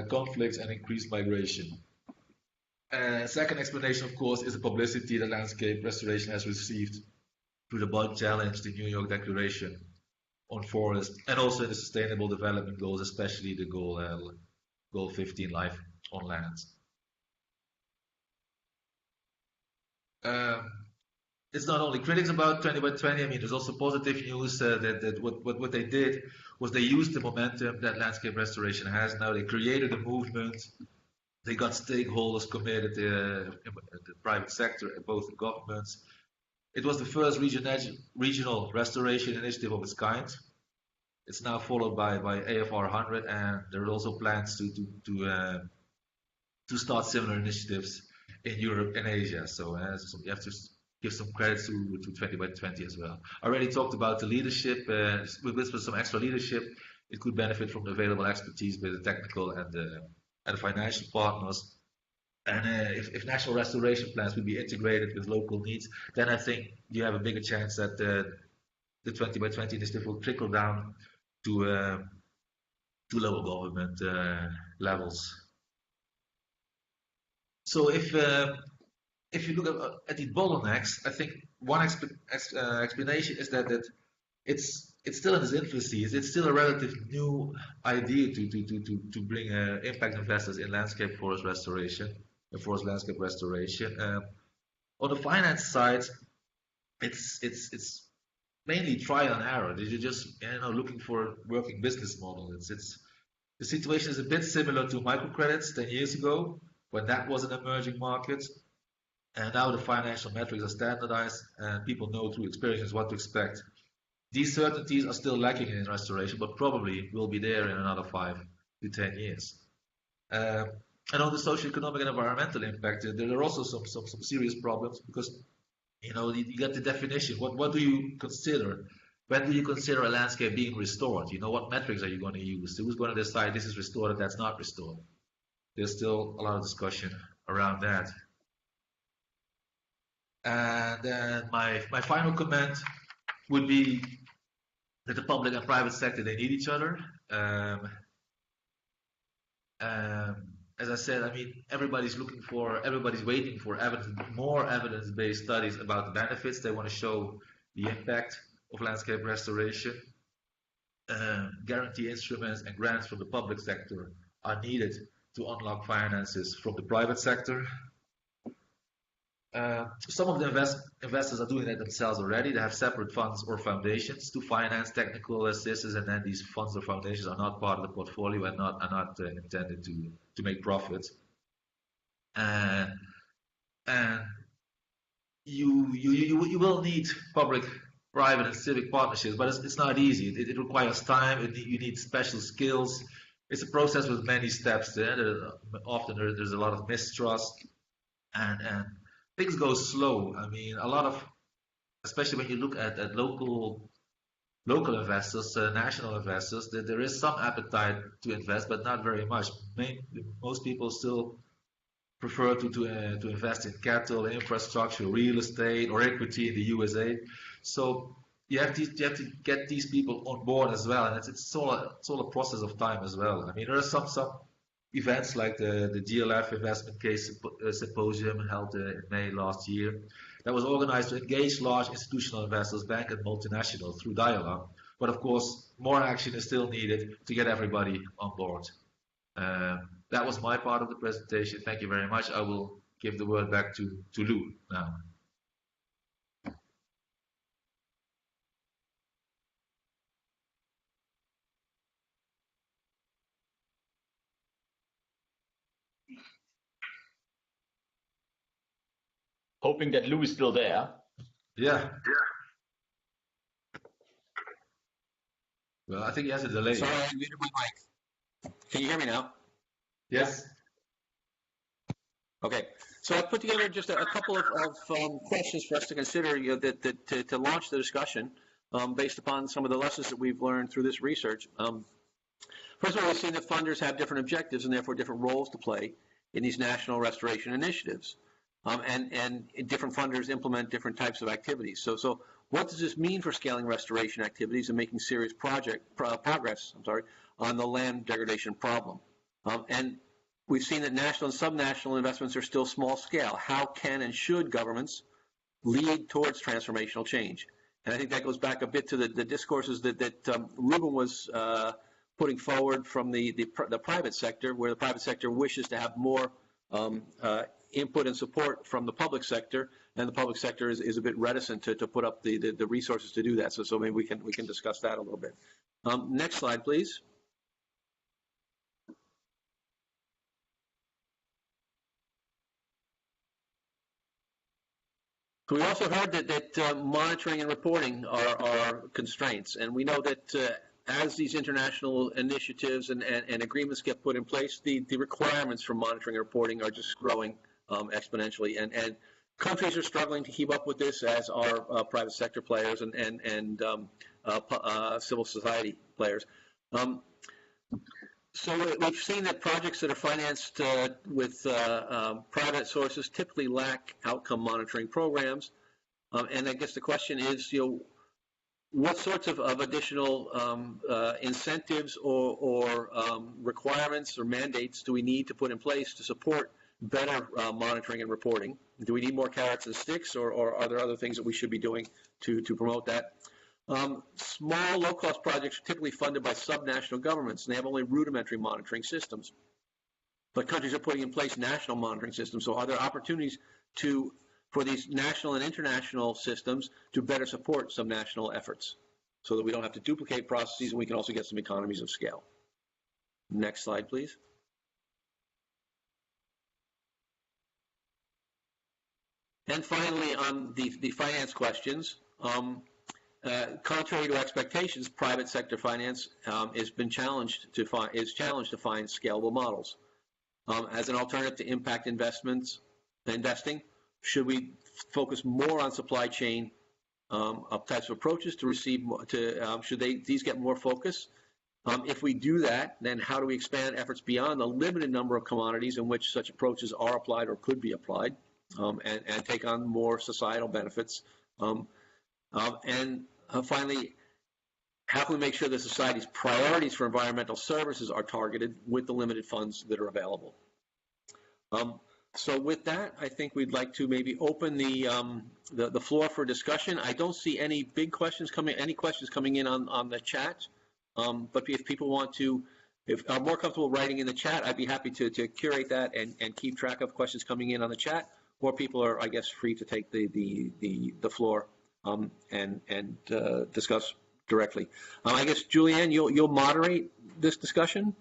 conflicts, and increased migration. Second explanation, of course, is the publicity that landscape restoration has received through the Bud Challenge, the New York Declaration on Forest, and also the Sustainable Development Goals, especially the goal 15, Life on Land. It's not only critics about 20 by 20. I mean, there's also positive news that what they did was they used the momentum that landscape restoration has now. They created a movement. They got stakeholders committed, the private sector, both the governments. It was the first regional restoration initiative of its kind. It's now followed by AFR 100, and there are also plans to start similar initiatives in Europe and Asia. So you have to give some credit to 20 by 20 as well. I already talked about the leadership. With some extra leadership, it could benefit from the available expertise with the technical and the financial partners. And if national restoration plans will be integrated with local needs, then I think you have a bigger chance that the 20 by 20 initiative will trickle down to lower government levels. So if you look at the bottlenecks, I think one explanation is that it's still in its infancy. It's still a relatively new idea to bring impact investors in landscape forest restoration and forest landscape restoration. On the finance side, it's mainly trial and error. You're just looking for a working business model. The situation is a bit similar to microcredits 10 years ago, when that was an emerging market. And now the financial metrics are standardized and people know through experience what to expect. These certainties are still lacking in restoration, but probably will be there in another 5 to 10 years. And on the socioeconomic and environmental impact, there are also some serious problems because you get the definition. What do you consider? When do you consider a landscape being restored? What metrics are you going to use? Who's going to decide this is restored and that's not restored? There's still a lot of discussion around that. And then my final comment would be that the public and private sector, they need each other. As I said, I mean, everybody's waiting for more evidence-based studies about the benefits. They want to show the impact of landscape restoration. Guarantee instruments and grants from the public sector are needed to unlock finances from the private sector. Some of the investors are doing that themselves already. They have separate funds or foundations to finance technical assistance, and then these funds or foundations are not part of the portfolio and are not intended to make profit. And you will need public, private, and civic partnerships, but it's not easy. It requires time. You need special skills. It's a process with many steps. Often there's a lot of mistrust, and things go slow. I mean, especially when you look at local investors, national investors, there is some appetite to invest, but not very much. Most people still prefer to invest in capital, infrastructure, real estate, or equity in the USAID. So you have to get these people on board as well, and it's all a process of time as well. I mean, there are some events like the GLF Investment Case Symposium held in May last year that was organized to engage large institutional investors, bank and multinational through dialogue. But of course, more action is still needed to get everybody on board. That was my part of the presentation. Thank you very much. I will give the word back to Lou now. Hoping that Lou is still there. Yeah. Well, I think he has a delay. Sorry, I muted my mic. Can you hear me now? Yes. Okay. So I put together just a couple of questions for us to consider, to launch the discussion based upon some of the lessons that we've learned through this research. First of all, we've seen that funders have different objectives and therefore different roles to play in these national restoration initiatives. And different funders implement different types of activities. So what does this mean for scaling restoration activities and making serious progress on the land degradation problem? And we've seen that national and subnational investments are still small scale. How can and should governments lead towards transformational change? And I think that goes back a bit to the discourses that Ruben was putting forward from the private sector, where the private sector wishes to have more input and support from the public sector, and the public sector is a bit reticent to put up the resources to do that. So maybe we can discuss that a little bit. Next slide, please. So we also heard that monitoring and reporting are constraints, and we know that as these international initiatives and agreements get put in place, the requirements for monitoring and reporting are just growing exponentially, and countries are struggling to keep up with this, as are private sector players and civil society players. So we've seen that projects that are financed with private sources typically lack outcome monitoring programs, and I guess the question is, what sorts of additional incentives or requirements or mandates do we need to put in place to support better monitoring and reporting? Do we need more carrots and sticks, or are there other things that we should be doing to promote that? Small, low-cost projects are typically funded by subnational governments, and they have only rudimentary monitoring systems. But countries are putting in place national monitoring systems, so are there opportunities for these national and international systems to better support some national efforts so that we don't have to duplicate processes and we can also get some economies of scale? Next slide, please. And finally, on the finance questions, contrary to expectations, private sector finance has been challenged to find scalable models. As an alternative to impact investing, should we focus more on supply chain types of approaches should these get more focus? If we do that, then how do we expand efforts beyond the limited number of commodities in which such approaches are applied or could be applied, and take on more societal benefits? Finally, how can we make sure that society's priorities for environmental services are targeted with the limited funds that are available? So with that, I think we'd like to maybe open the floor for discussion. I don't see any questions coming in on the chat, but if people want to, if are more comfortable writing in the chat, I'd be happy to curate that and keep track of questions coming in on the chat, or people are, I guess, free to take the floor and discuss directly. I guess, Julianne, you'll moderate this discussion?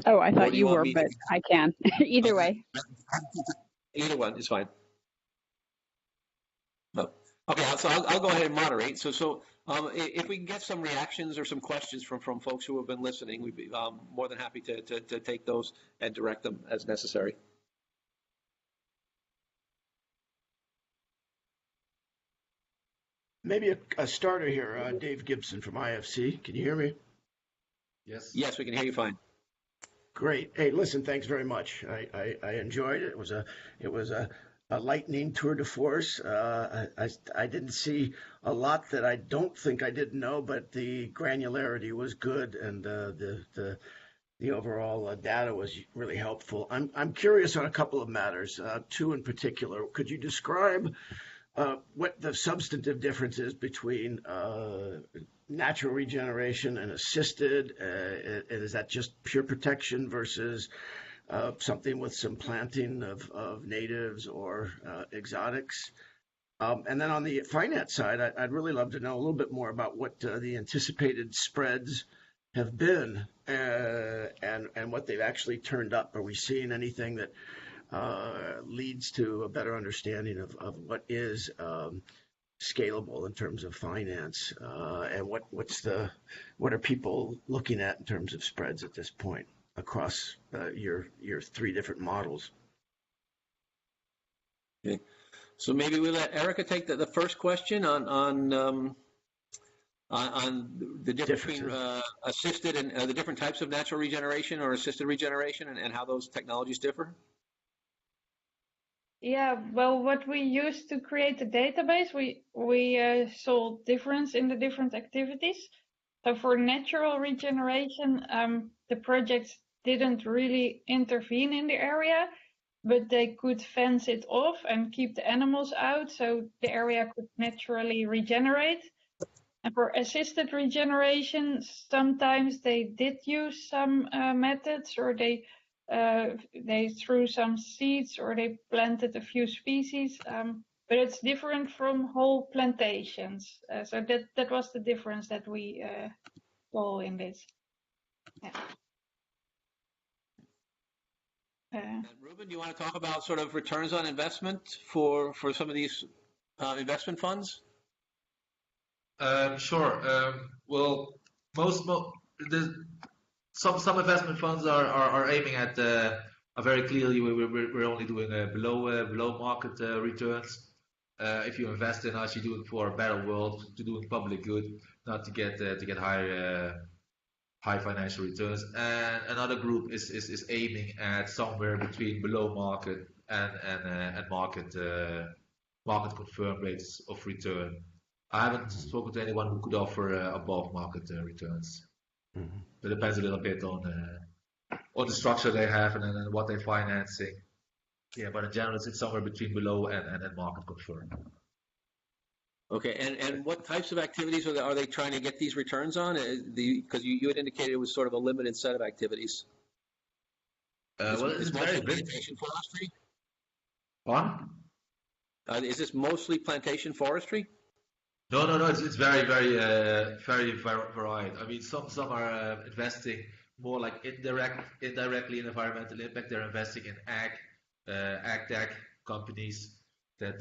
Oh, I thought you were, but I can. Either way. Either one is fine. No. Okay, so I'll go ahead and moderate. So if we can get some reactions or some questions from folks who have been listening, we'd be more than happy to take those and direct them as necessary. Maybe a starter here, Dave Gibson from IFC. Can you hear me? Yes. Yes, we can hear you fine. Great. Hey, listen, thanks very much. I enjoyed it. It was a lightning tour de force. I didn't see a lot that I don't think I didn't know, but the granularity was good, and the overall data was really helpful. I'm curious on a couple of matters, two in particular. Could you describe what the substantive difference is between natural regeneration and assisted? Is that just pure protection versus something with some planting of natives or exotics? And then on the finance side, I'd really love to know a little bit more about what the anticipated spreads have been and what they've actually turned up? Are we seeing anything that leads to a better understanding of what is scalable in terms of finance, and what are people looking at in terms of spreads at this point across your 3 different models? Okay. So maybe we let Erika take the first question on the difference between assisted and the different types of natural regeneration or assisted regeneration, and how those technologies differ. Yeah, well, what we used to create the database, we saw difference in the different activities. So for natural regeneration, the projects didn't really intervene in the area, but they could fence it off and keep the animals out so the area could naturally regenerate. And for assisted regeneration, sometimes they did use some methods, or they threw some seeds, or they planted a few species, but it's different from whole plantations. So that was the difference that we saw in this. Yeah. And Ruben, do you want to talk about sort of returns on investment for some of these investment funds? Sure. Well, some investment funds are aiming at are very clearly we're only doing below market returns. If you invest in us, you're doing for a better world, to doing public good, not to get high financial returns. And another group is aiming at somewhere between below market and market confirmed rates of return. I haven't spoken to anyone who could offer above market returns. Mm-hmm. It depends a little bit on the structure they have and what they're financing. Yeah, but in general, it's somewhere between below and market confirmed. Okay, and what types of activities are they trying to get these returns on? Because you had indicated it was sort of a limited set of activities. It's very plantation forestry. Pardon? Is this mostly plantation forestry? No. It's very varied. I mean, some are investing more like indirectly in environmental impact. They're investing in ag tech companies that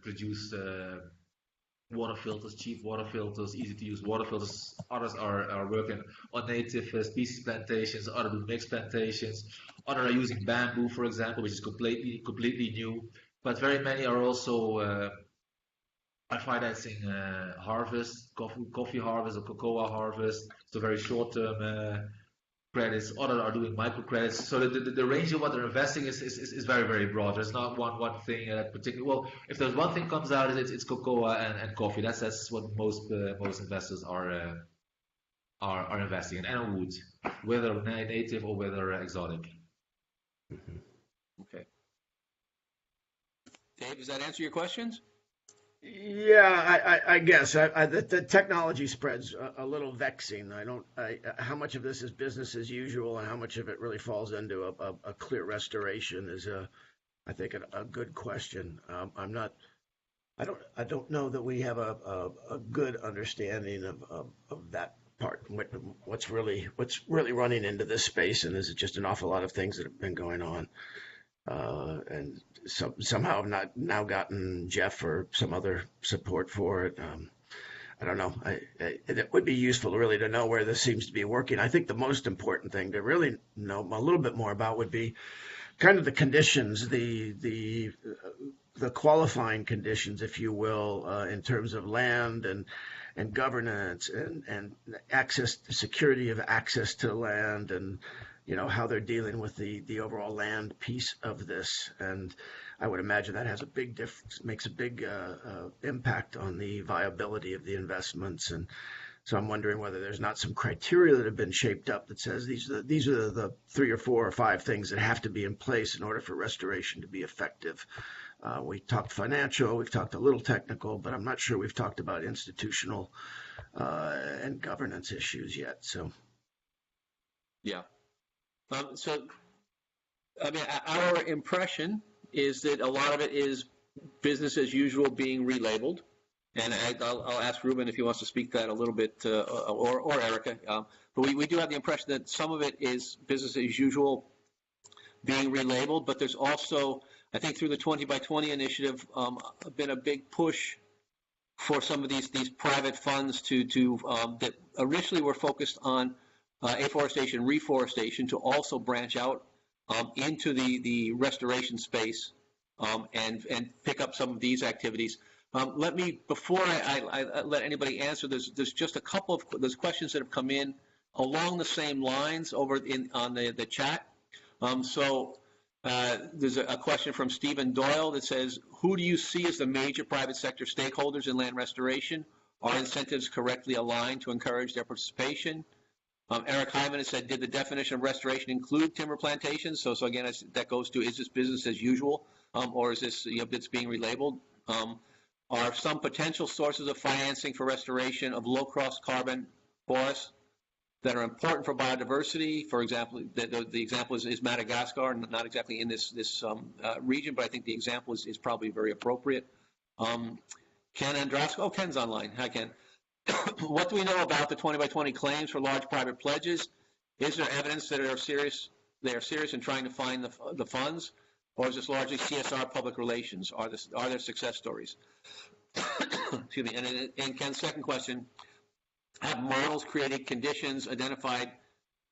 produce water filters, cheap water filters, easy to use water filters. Others are working on native species plantations. Others do mixed plantations. Others are using bamboo, for example, which is completely new. But very many are also are financing harvest, coffee harvest or cocoa harvest, so very short-term credits. Others are doing microcredits. So the range of what they're investing is very broad. There's not one thing particular. Well, if there's one thing comes out, it's cocoa and coffee. That's what most investors are investing in, and wood, whether native or whether exotic. Mm-hmm. Okay. Dave, does that answer your questions? Yeah, I guess the technology spread's a little vexing. How much of this is business as usual, and how much of it really falls into a clear restoration is I think a good question. I don't know that we have a good understanding of that part. What's really running into this space, and is it just an awful lot of things that have been going on? And somehow I've not now gotten Jeff or some other support for it. I don't know. It would be useful really to know where this seems to be working. I think the most important thing to really know a little bit more about would be kind of the conditions, the qualifying conditions, if you will, in terms of land and governance and access, security of access to land, and how they're dealing with the overall land piece of this. And I would imagine that has a big difference, makes a big impact on the viability of the investments. And so I'm wondering whether there's not some criteria that have been shaped up that says these are the 3 or 4 or 5 things that have to be in place in order for restoration to be effective. We talked financial, we've talked a little technical, but I'm not sure we've talked about institutional and governance issues yet. So, yeah. So, I mean, our impression is that a lot of it is business as usual being relabeled, And I'll ask Ruben if he wants to speak that a little bit, or Erika. But we do have the impression that some of it is business as usual being relabeled, but there's also, I think through the 20 by 20 initiative, been a big push for some of these private funds that initially were focused on afforestation, reforestation, to also branch out into the restoration space and pick up some of these activities. Let me, before I let anybody answer, there's just a couple of there's questions that have come in along the same lines over on the chat. There's a question from Stephen Doyle that says, who do you see as the major private sector stakeholders in land restoration? Are incentives correctly aligned to encourage their participation? Eric Hyman has said, did the definition of restoration include timber plantations? So again, that goes to, is this business as usual, or is this, it's being relabeled? Are some potential sources of financing for restoration of low-cost carbon forests that are important for biodiversity? For example, the example is Madagascar, not exactly in this region, but I think the example is probably very appropriate. Ken Andrasco, oh, Ken's online. Hi, Ken. What do we know about the 20 by 20 claims for large private pledges? Is there evidence that they are serious in trying to find the funds, or is this largely CSR public relations? Are there success stories? Excuse me. And Ken's second question, have models created conditions identified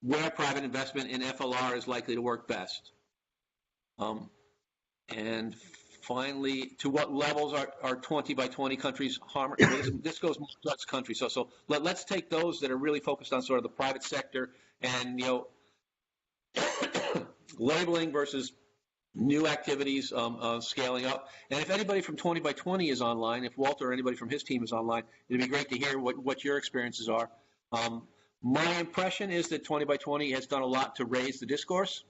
where private investment in FLR is likely to work best? And finally, to what levels are 20 by 20 countries harm? This goes multi countries. So let's take those that are really focused on sort of the private sector and labeling versus new activities, scaling up. And if anybody from 20 by 20 is online, if Walter or anybody from his team is online, it'd be great to hear what your experiences are. My impression is that 20 by 20 has done a lot to raise the discourse.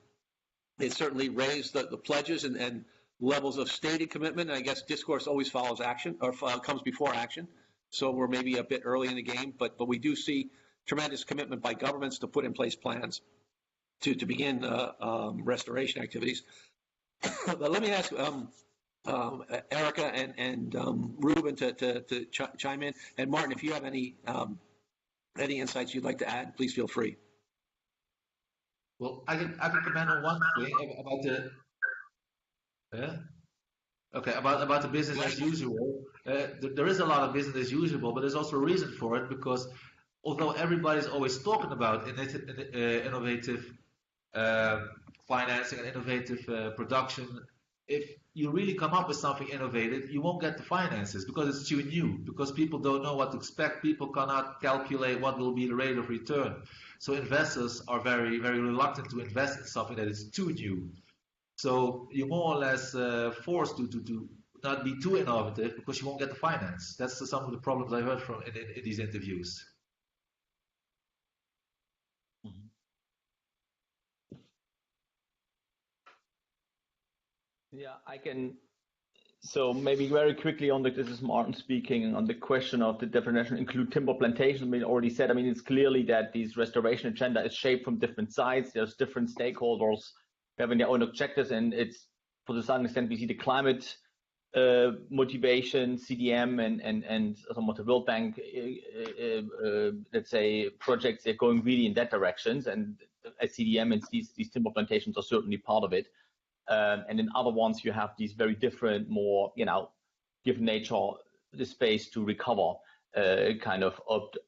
It certainly raised the pledges and levels of stated commitment. And I guess discourse always follows action, or comes before action. So we're maybe a bit early in the game, but we do see tremendous commitment by governments to put in place plans to begin restoration activities. But let me ask Erika and Ruben to chime in, and Martin, if you have any insights you'd like to add, please feel free. Well, I can comment on one thing about the business as usual. There is a lot of business as usual, but there's also a reason for it, because although everybody's always talking about innovative financing and innovative production, if you really come up with something innovative, you won't get the finances because it's too new, because people don't know what to expect. People cannot calculate what will be the rate of return. So investors are very, very reluctant to invest in something that is too new. So you're more or less forced to not be too innovative because you won't get the finance. That's some of the problems I heard from in these interviews. Yeah, I can. So maybe very quickly on this is Martin speaking, on the question of the definition include timber plantation. I mean, already said, I mean, it's clearly that this restoration agenda is shaped from different sides. There's different stakeholders having their own objectives, and it's, for some extent, we see the climate motivation, CDM and some of the World Bank, let's say, projects are going really in that directions, and CDM and these timber plantations are certainly part of it. And in other ones, you have these very different, more, give nature the space to recover kind of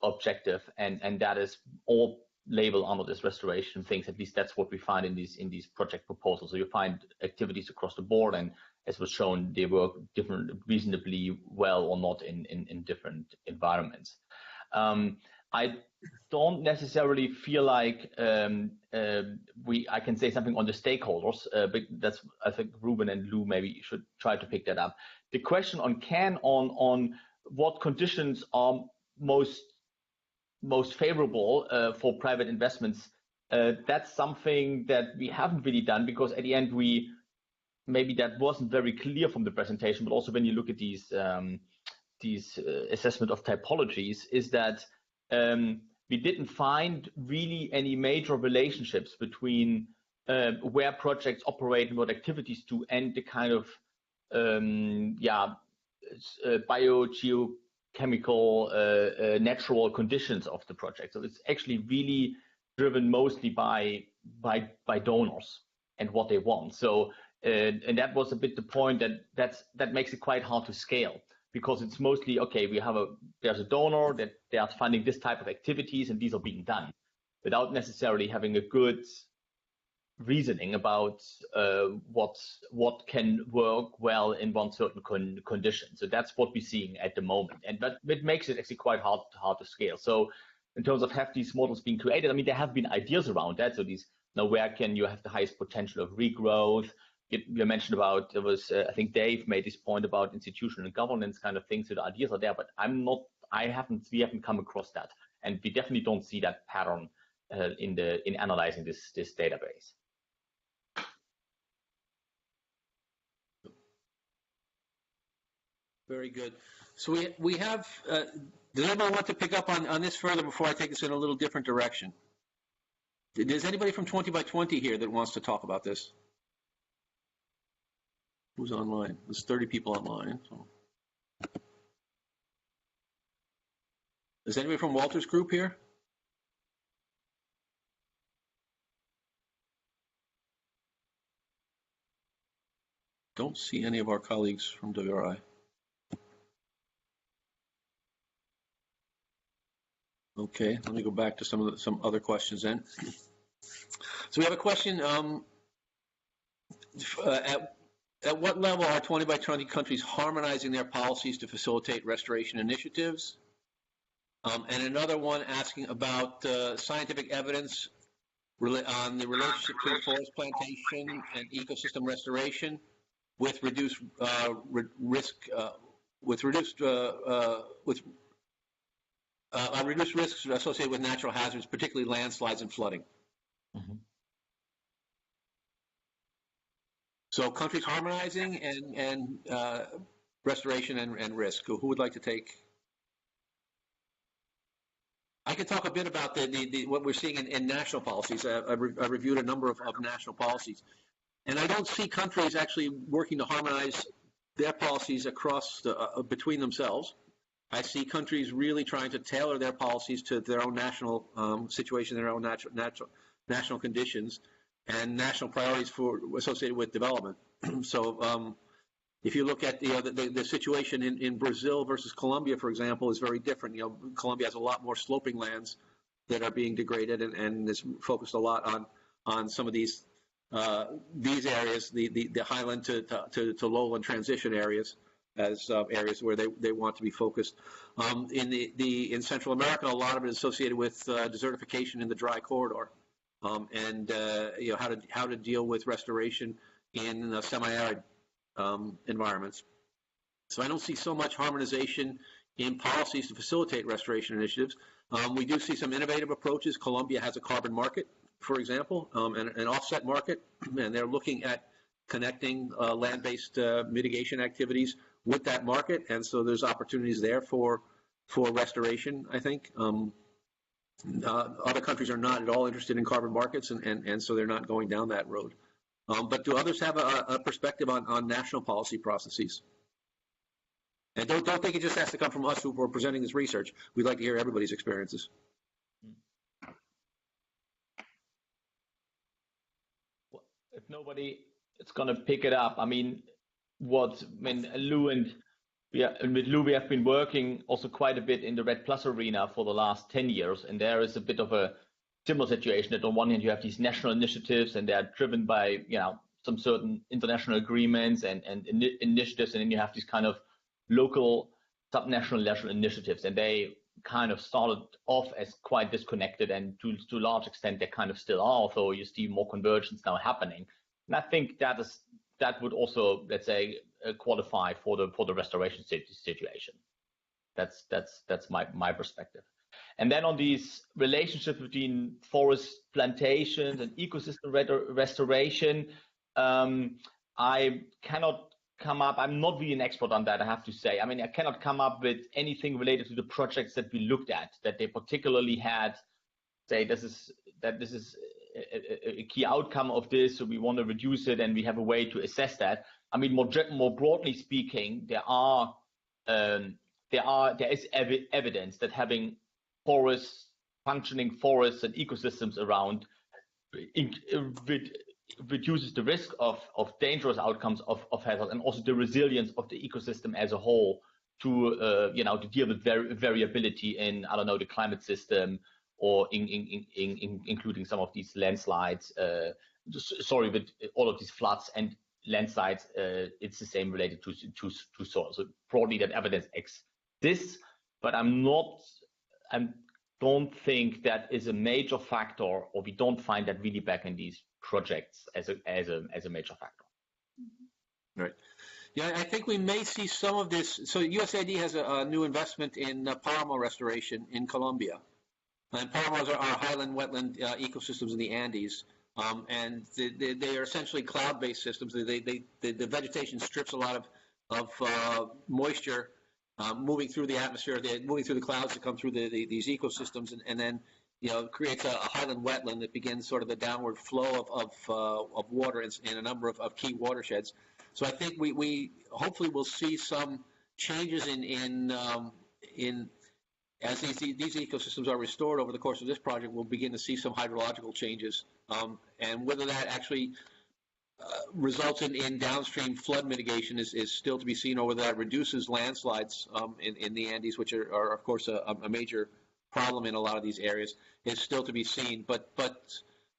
objective, and that is all labeled under this restoration things. At least that's what we find in these project proposals. So you find activities across the board, and as was shown, they work reasonably well or not in different environments. I don't necessarily feel like I can say something on the stakeholders, but that's, I think Ruben and Lou maybe should try to pick that up. The question on Ken on what conditions are most favorable for private investments, that's something that we haven't really done, because at the end maybe that wasn't very clear from the presentation, but also when you look at these assessment of typologies, is that we didn't find really any major relationships between where projects operate and what activities do, and the kind of chemical, natural conditions of the project. So it's actually really driven mostly by donors and what they want. So and that was a bit the point that makes it quite hard to scale, because it's mostly, okay, there's a donor that they are funding this type of activities and these are being done, without necessarily having a good reasoning about what can work well in one certain condition. So that's what we're seeing at the moment, but it makes it actually quite hard to scale. So in terms of have these models being created, I mean, there have been ideas around that. So these, now where can you have the highest potential of regrowth? You mentioned about, there was I think Dave made this point about institutional and governance kind of things. So the ideas are there, but we haven't come across that, and we definitely don't see that pattern in analyzing this database. Very good. So we have, does anyone want to pick up on this further before I take us in a little different direction? Is anybody from 20 by 20 here that wants to talk about this? Who's online? There's 30 people online. So. Is anybody from Walter's group here? Don't see any of our colleagues from WRI. Okay, let me go back to some other questions then. So we have a question, at what level are 20 by 20 countries harmonizing their policies to facilitate restoration initiatives? And another one asking about scientific evidence on the relationship between forest plantation and ecosystem restoration with reduced risk, reduced risks associated with natural hazards, particularly landslides and flooding. Mm-hmm. So countries harmonizing and restoration and risk. Who would like to take? I could talk a bit about what we're seeing in national policies. I reviewed a number of national policies, and I don't see countries actually working to harmonize their policies across between themselves. I see countries really trying to tailor their policies to their own national situation, their own national conditions, and national priorities associated with development. So if you look at the situation in Brazil versus Colombia, for example, is very different. Colombia has a lot more sloping lands that are being degraded and is focused a lot on some of these areas, the highland to lowland transition areas, as areas where they want to be focused. In Central America, a lot of it is associated with desertification in the dry corridor, and how to deal with restoration in semi-arid environments. So I don't see so much harmonization in policies to facilitate restoration initiatives. We do see some innovative approaches. Colombia has a carbon market, for example, and an offset market, and they're looking at connecting land-based mitigation activities with that market, and so there's opportunities there for restoration, I think. Other countries are not at all interested in carbon markets, and so they're not going down that road. But do others have a perspective on national policy processes? And don't think it just has to come from us who are presenting this research. We'd like to hear everybody's experiences. If nobody is going to pick it up, I mean, Lou and with Lou, we have been working also quite a bit in the REDD+ arena for the last 10 years, and there is a bit of a similar situation that on one hand you have these national initiatives and they are driven by some certain international agreements and initiatives, and then you have these kind of local subnational national initiatives, and they kind of started off as quite disconnected, and to a large extent they kind of still are, although you see more convergence now happening. And I think that would also, let's say, qualify for the restoration situation. That's my perspective. And then on these relationships between forest plantations and ecosystem restoration, I cannot come up, I'm not really an expert on that, I have to say. I mean, I cannot come up with anything related to the projects that we looked at, that they particularly had, say, this is a key outcome of this, so we want to reduce it and we have a way to assess that. I mean, more broadly speaking, there are there is evidence that having functioning forests and ecosystems around reduces the risk of dangerous outcomes of hazard, and also the resilience of the ecosystem as a whole to to deal with variability in, I don't know, the climate system, or including some of these landslides. Sorry, with all of these floods and landslides, it's the same related to soil. So broadly, that evidence exists, but I don't think that is a major factor, or we don't find that really back in these projects as a major factor. Right. Yeah, I think we may see some of this. So USAID has a new investment in paramo restoration in Colombia. And paramos are highland wetland ecosystems in the Andes. And they are essentially cloud-based systems. The vegetation strips a lot of moisture moving through the atmosphere, moving through the clouds to come through these ecosystems, and then creates a highland wetland that begins sort of the downward flow of water in a number of key watersheds. So I think we hopefully will see some changes in as these ecosystems are restored over the course of this project. We'll begin to see some hydrological changes, and whether that actually results in downstream flood mitigation is still to be seen, or whether that reduces landslides in the Andes, which are of course a major problem in a lot of these areas, is still to be seen. But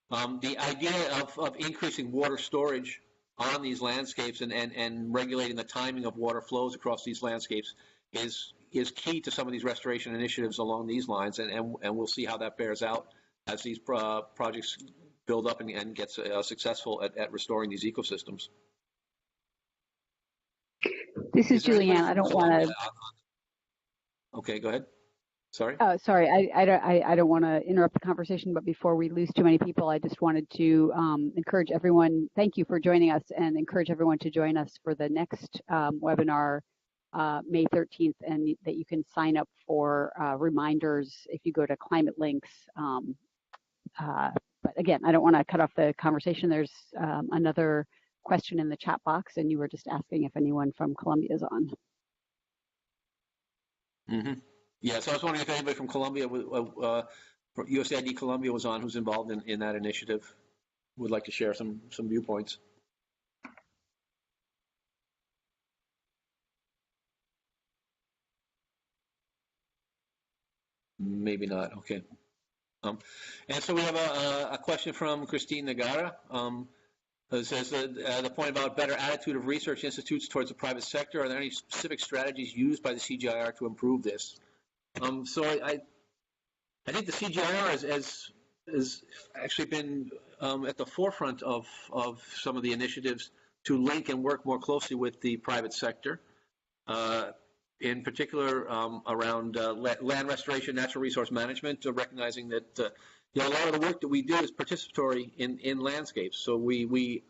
the idea of increasing water storage on these landscapes and regulating the timing of water flows across these landscapes is key to some of these restoration initiatives along these lines, and we'll see how that bears out as these projects build up and get successful at restoring these ecosystems. This is Julianne. I don't want to. Okay, go ahead. Sorry. Oh, sorry. I don't want to interrupt the conversation, but before we lose too many people, I just wanted to encourage everyone. Thank you for joining us, and encourage everyone to join us for the next webinar, May 13th, and that you can sign up for reminders if you go to Climatelinks. But again, I don't want to cut off the conversation. There's another question in the chat box, and you were just asking if anyone from Colombia is on. Mm-hmm. Yeah, so I was wondering if anybody from Colombia, USAID Colombia, was on, who's involved in that initiative, would like to share some viewpoints. Maybe not. Okay. And so we have a question from Christine Nagara. It says the point about better attitude of research institutes towards the private sector. Are there any specific strategies used by the CGIAR to improve this? So I think the CGIAR has actually been at the forefront of some of the initiatives to link and work more closely with the private sector. In particular, around land restoration, natural resource management, recognizing that a lot of the work that we do is participatory in landscapes. So we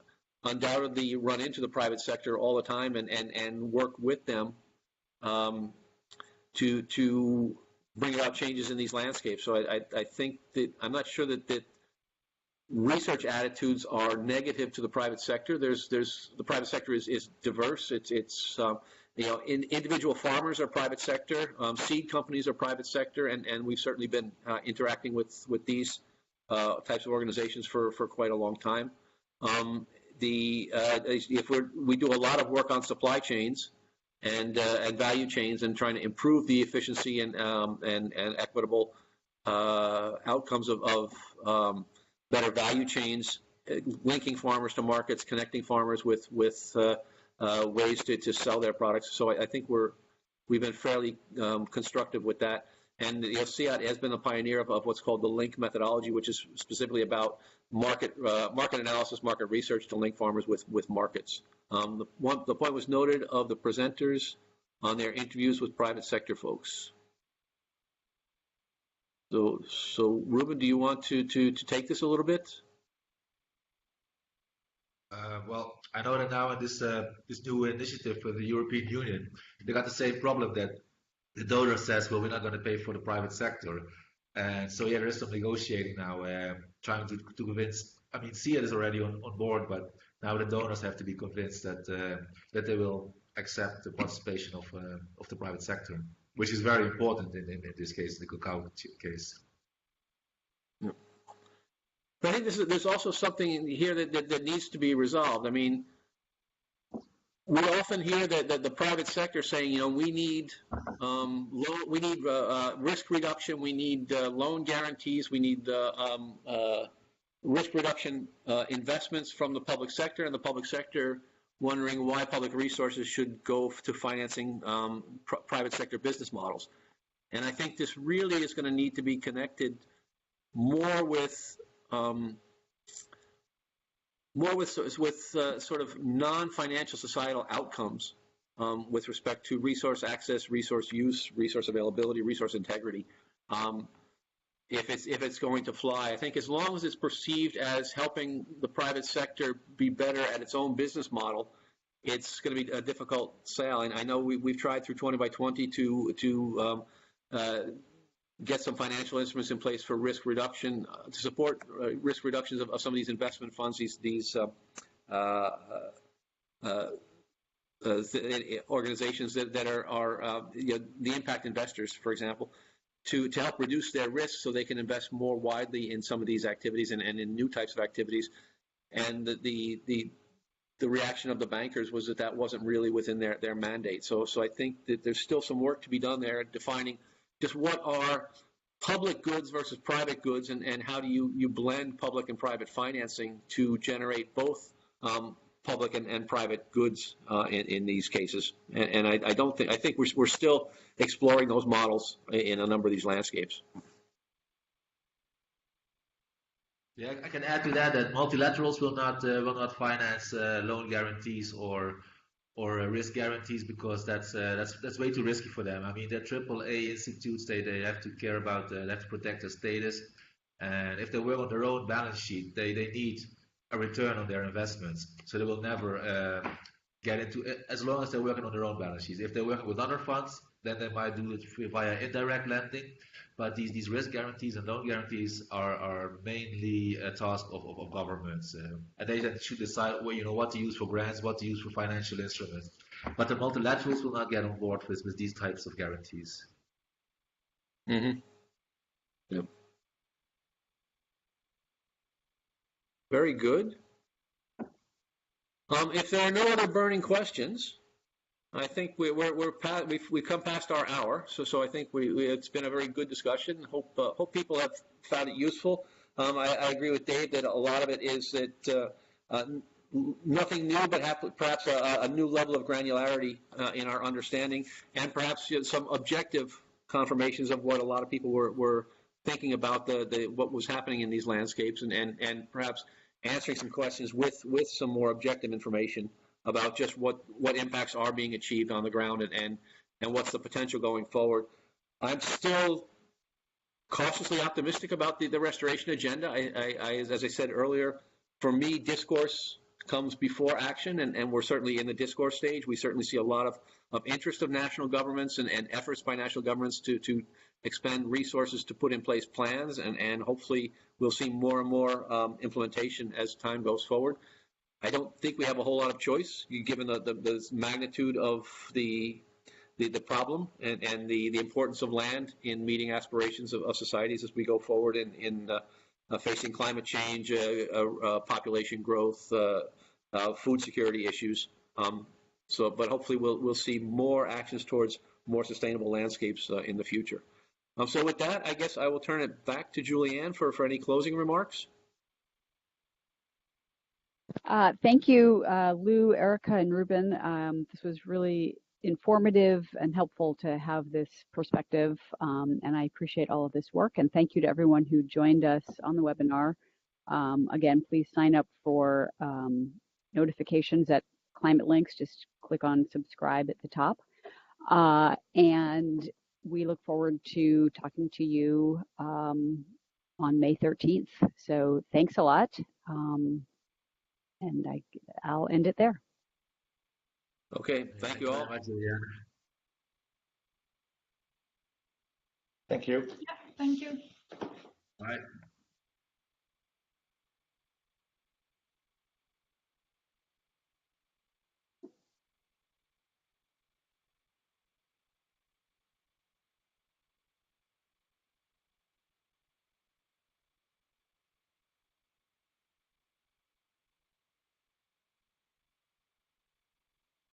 undoubtedly run into the private sector all the time and work with them to bring about changes in these landscapes. So I think that I'm not sure that research attitudes are negative to the private sector. The private sector is diverse. It's individual farmers are private sector, seed companies are private sector, and we've certainly been interacting with these types of organizations for quite a long time. We do a lot of work on supply chains and value chains, and trying to improve the efficiency and equitable outcomes of better value chains, linking farmers to markets, connecting farmers with ways to sell their products. So I think we've been fairly constructive with that. And CIAT has been a pioneer of what's called the link methodology, which is specifically about market analysis, market research to link farmers with markets. The point was noted of the presenters on their interviews with private sector folks. So Ruben, do you want to take this a little bit? Well, I know that now in this new initiative for the European Union, they got the same problem that the donor says, well, we're not going to pay for the private sector. And so, yeah, there is some negotiating now, trying to convince, I mean, CIAT is already on board, but now the donors have to be convinced that they will accept the participation of the private sector. which is very important in this case, the cacao case. Yeah. But I think there's also something here that needs to be resolved. I mean, we often hear that the private sector saying, you know, we need risk reduction, we need loan guarantees, we need risk reduction investments from the public sector, and the public sector wondering why public resources should go to financing private sector business models. And I think this really is going to need to be connected more with sort of non-financial societal outcomes with respect to resource access, resource use, resource availability, resource integrity. If it's going to fly, I think as long as it's perceived as helping the private sector be better at its own business model, it's going to be a difficult sale. And I know we've tried through 20 by 20 to get some financial instruments in place for risk reduction, to support risk reductions of some of these investment funds, these organizations that are you know, the impact investors, for example, to help reduce their risk so they can invest more widely in some of these activities and in new types of activities. And the reaction of the bankers was that wasn't really within their mandate. So I think that there's still some work to be done there, defining just what are public goods versus private goods, and how do you blend public and private financing to generate both public and private goods in these cases. And I think we're still exploring those models in a number of these landscapes. Yeah, I can add to that multilaterals will not finance loan guarantees or risk guarantees, because that's way too risky for them. I mean, they're AAA institutes. They have to care about, they have to protect their status, and if they work on their own balance sheet, they need a return on their investments. So they will never get into it as long as they're working on their own balance sheets. If they're working with other funds, then they might do it via indirect lending. But these risk guarantees and loan guarantees are mainly a task of governments, and they should decide what to use for grants, what to use for financial instruments. But the multilaterals will not get on board with these types of guarantees. Mm-hmm. Yep. Very good. If there are no other burning questions, I think we've come past our hour, so I think it's been a very good discussion. Hope people have found it useful. I agree with Dave that a lot of it is that nothing new, but perhaps a new level of granularity in our understanding, and perhaps some objective confirmations of what a lot of people were thinking about what was happening in these landscapes, and perhaps answering some questions with some more objective information about just what impacts are being achieved on the ground and what's the potential going forward. I'm still cautiously optimistic about the restoration agenda. As I said earlier, for me, discourse comes before action, and we're certainly in the discourse stage. We certainly see a lot of interest of national governments and efforts by national governments to expend resources to put in place plans, and hopefully we'll see more and more implementation as time goes forward. I don't think we have a whole lot of choice, given the magnitude of the problem and the importance of land in meeting aspirations of societies as we go forward in facing climate change, population growth, food security issues. But hopefully we'll see more actions towards more sustainable landscapes in the future. So with that, I guess I will turn it back to Julianne for any closing remarks. Thank you, Lou, Erika, and Ruben. This was really informative and helpful to have this perspective, and I appreciate all of this work. And thank you to everyone who joined us on the webinar. Again, please sign up for notifications at Climatelinks. Just click on subscribe at the top. And we look forward to talking to you on May 13th. So thanks a lot. And I'll end it there. Okay, thank you all. Thank you. Yeah, thank you. All right.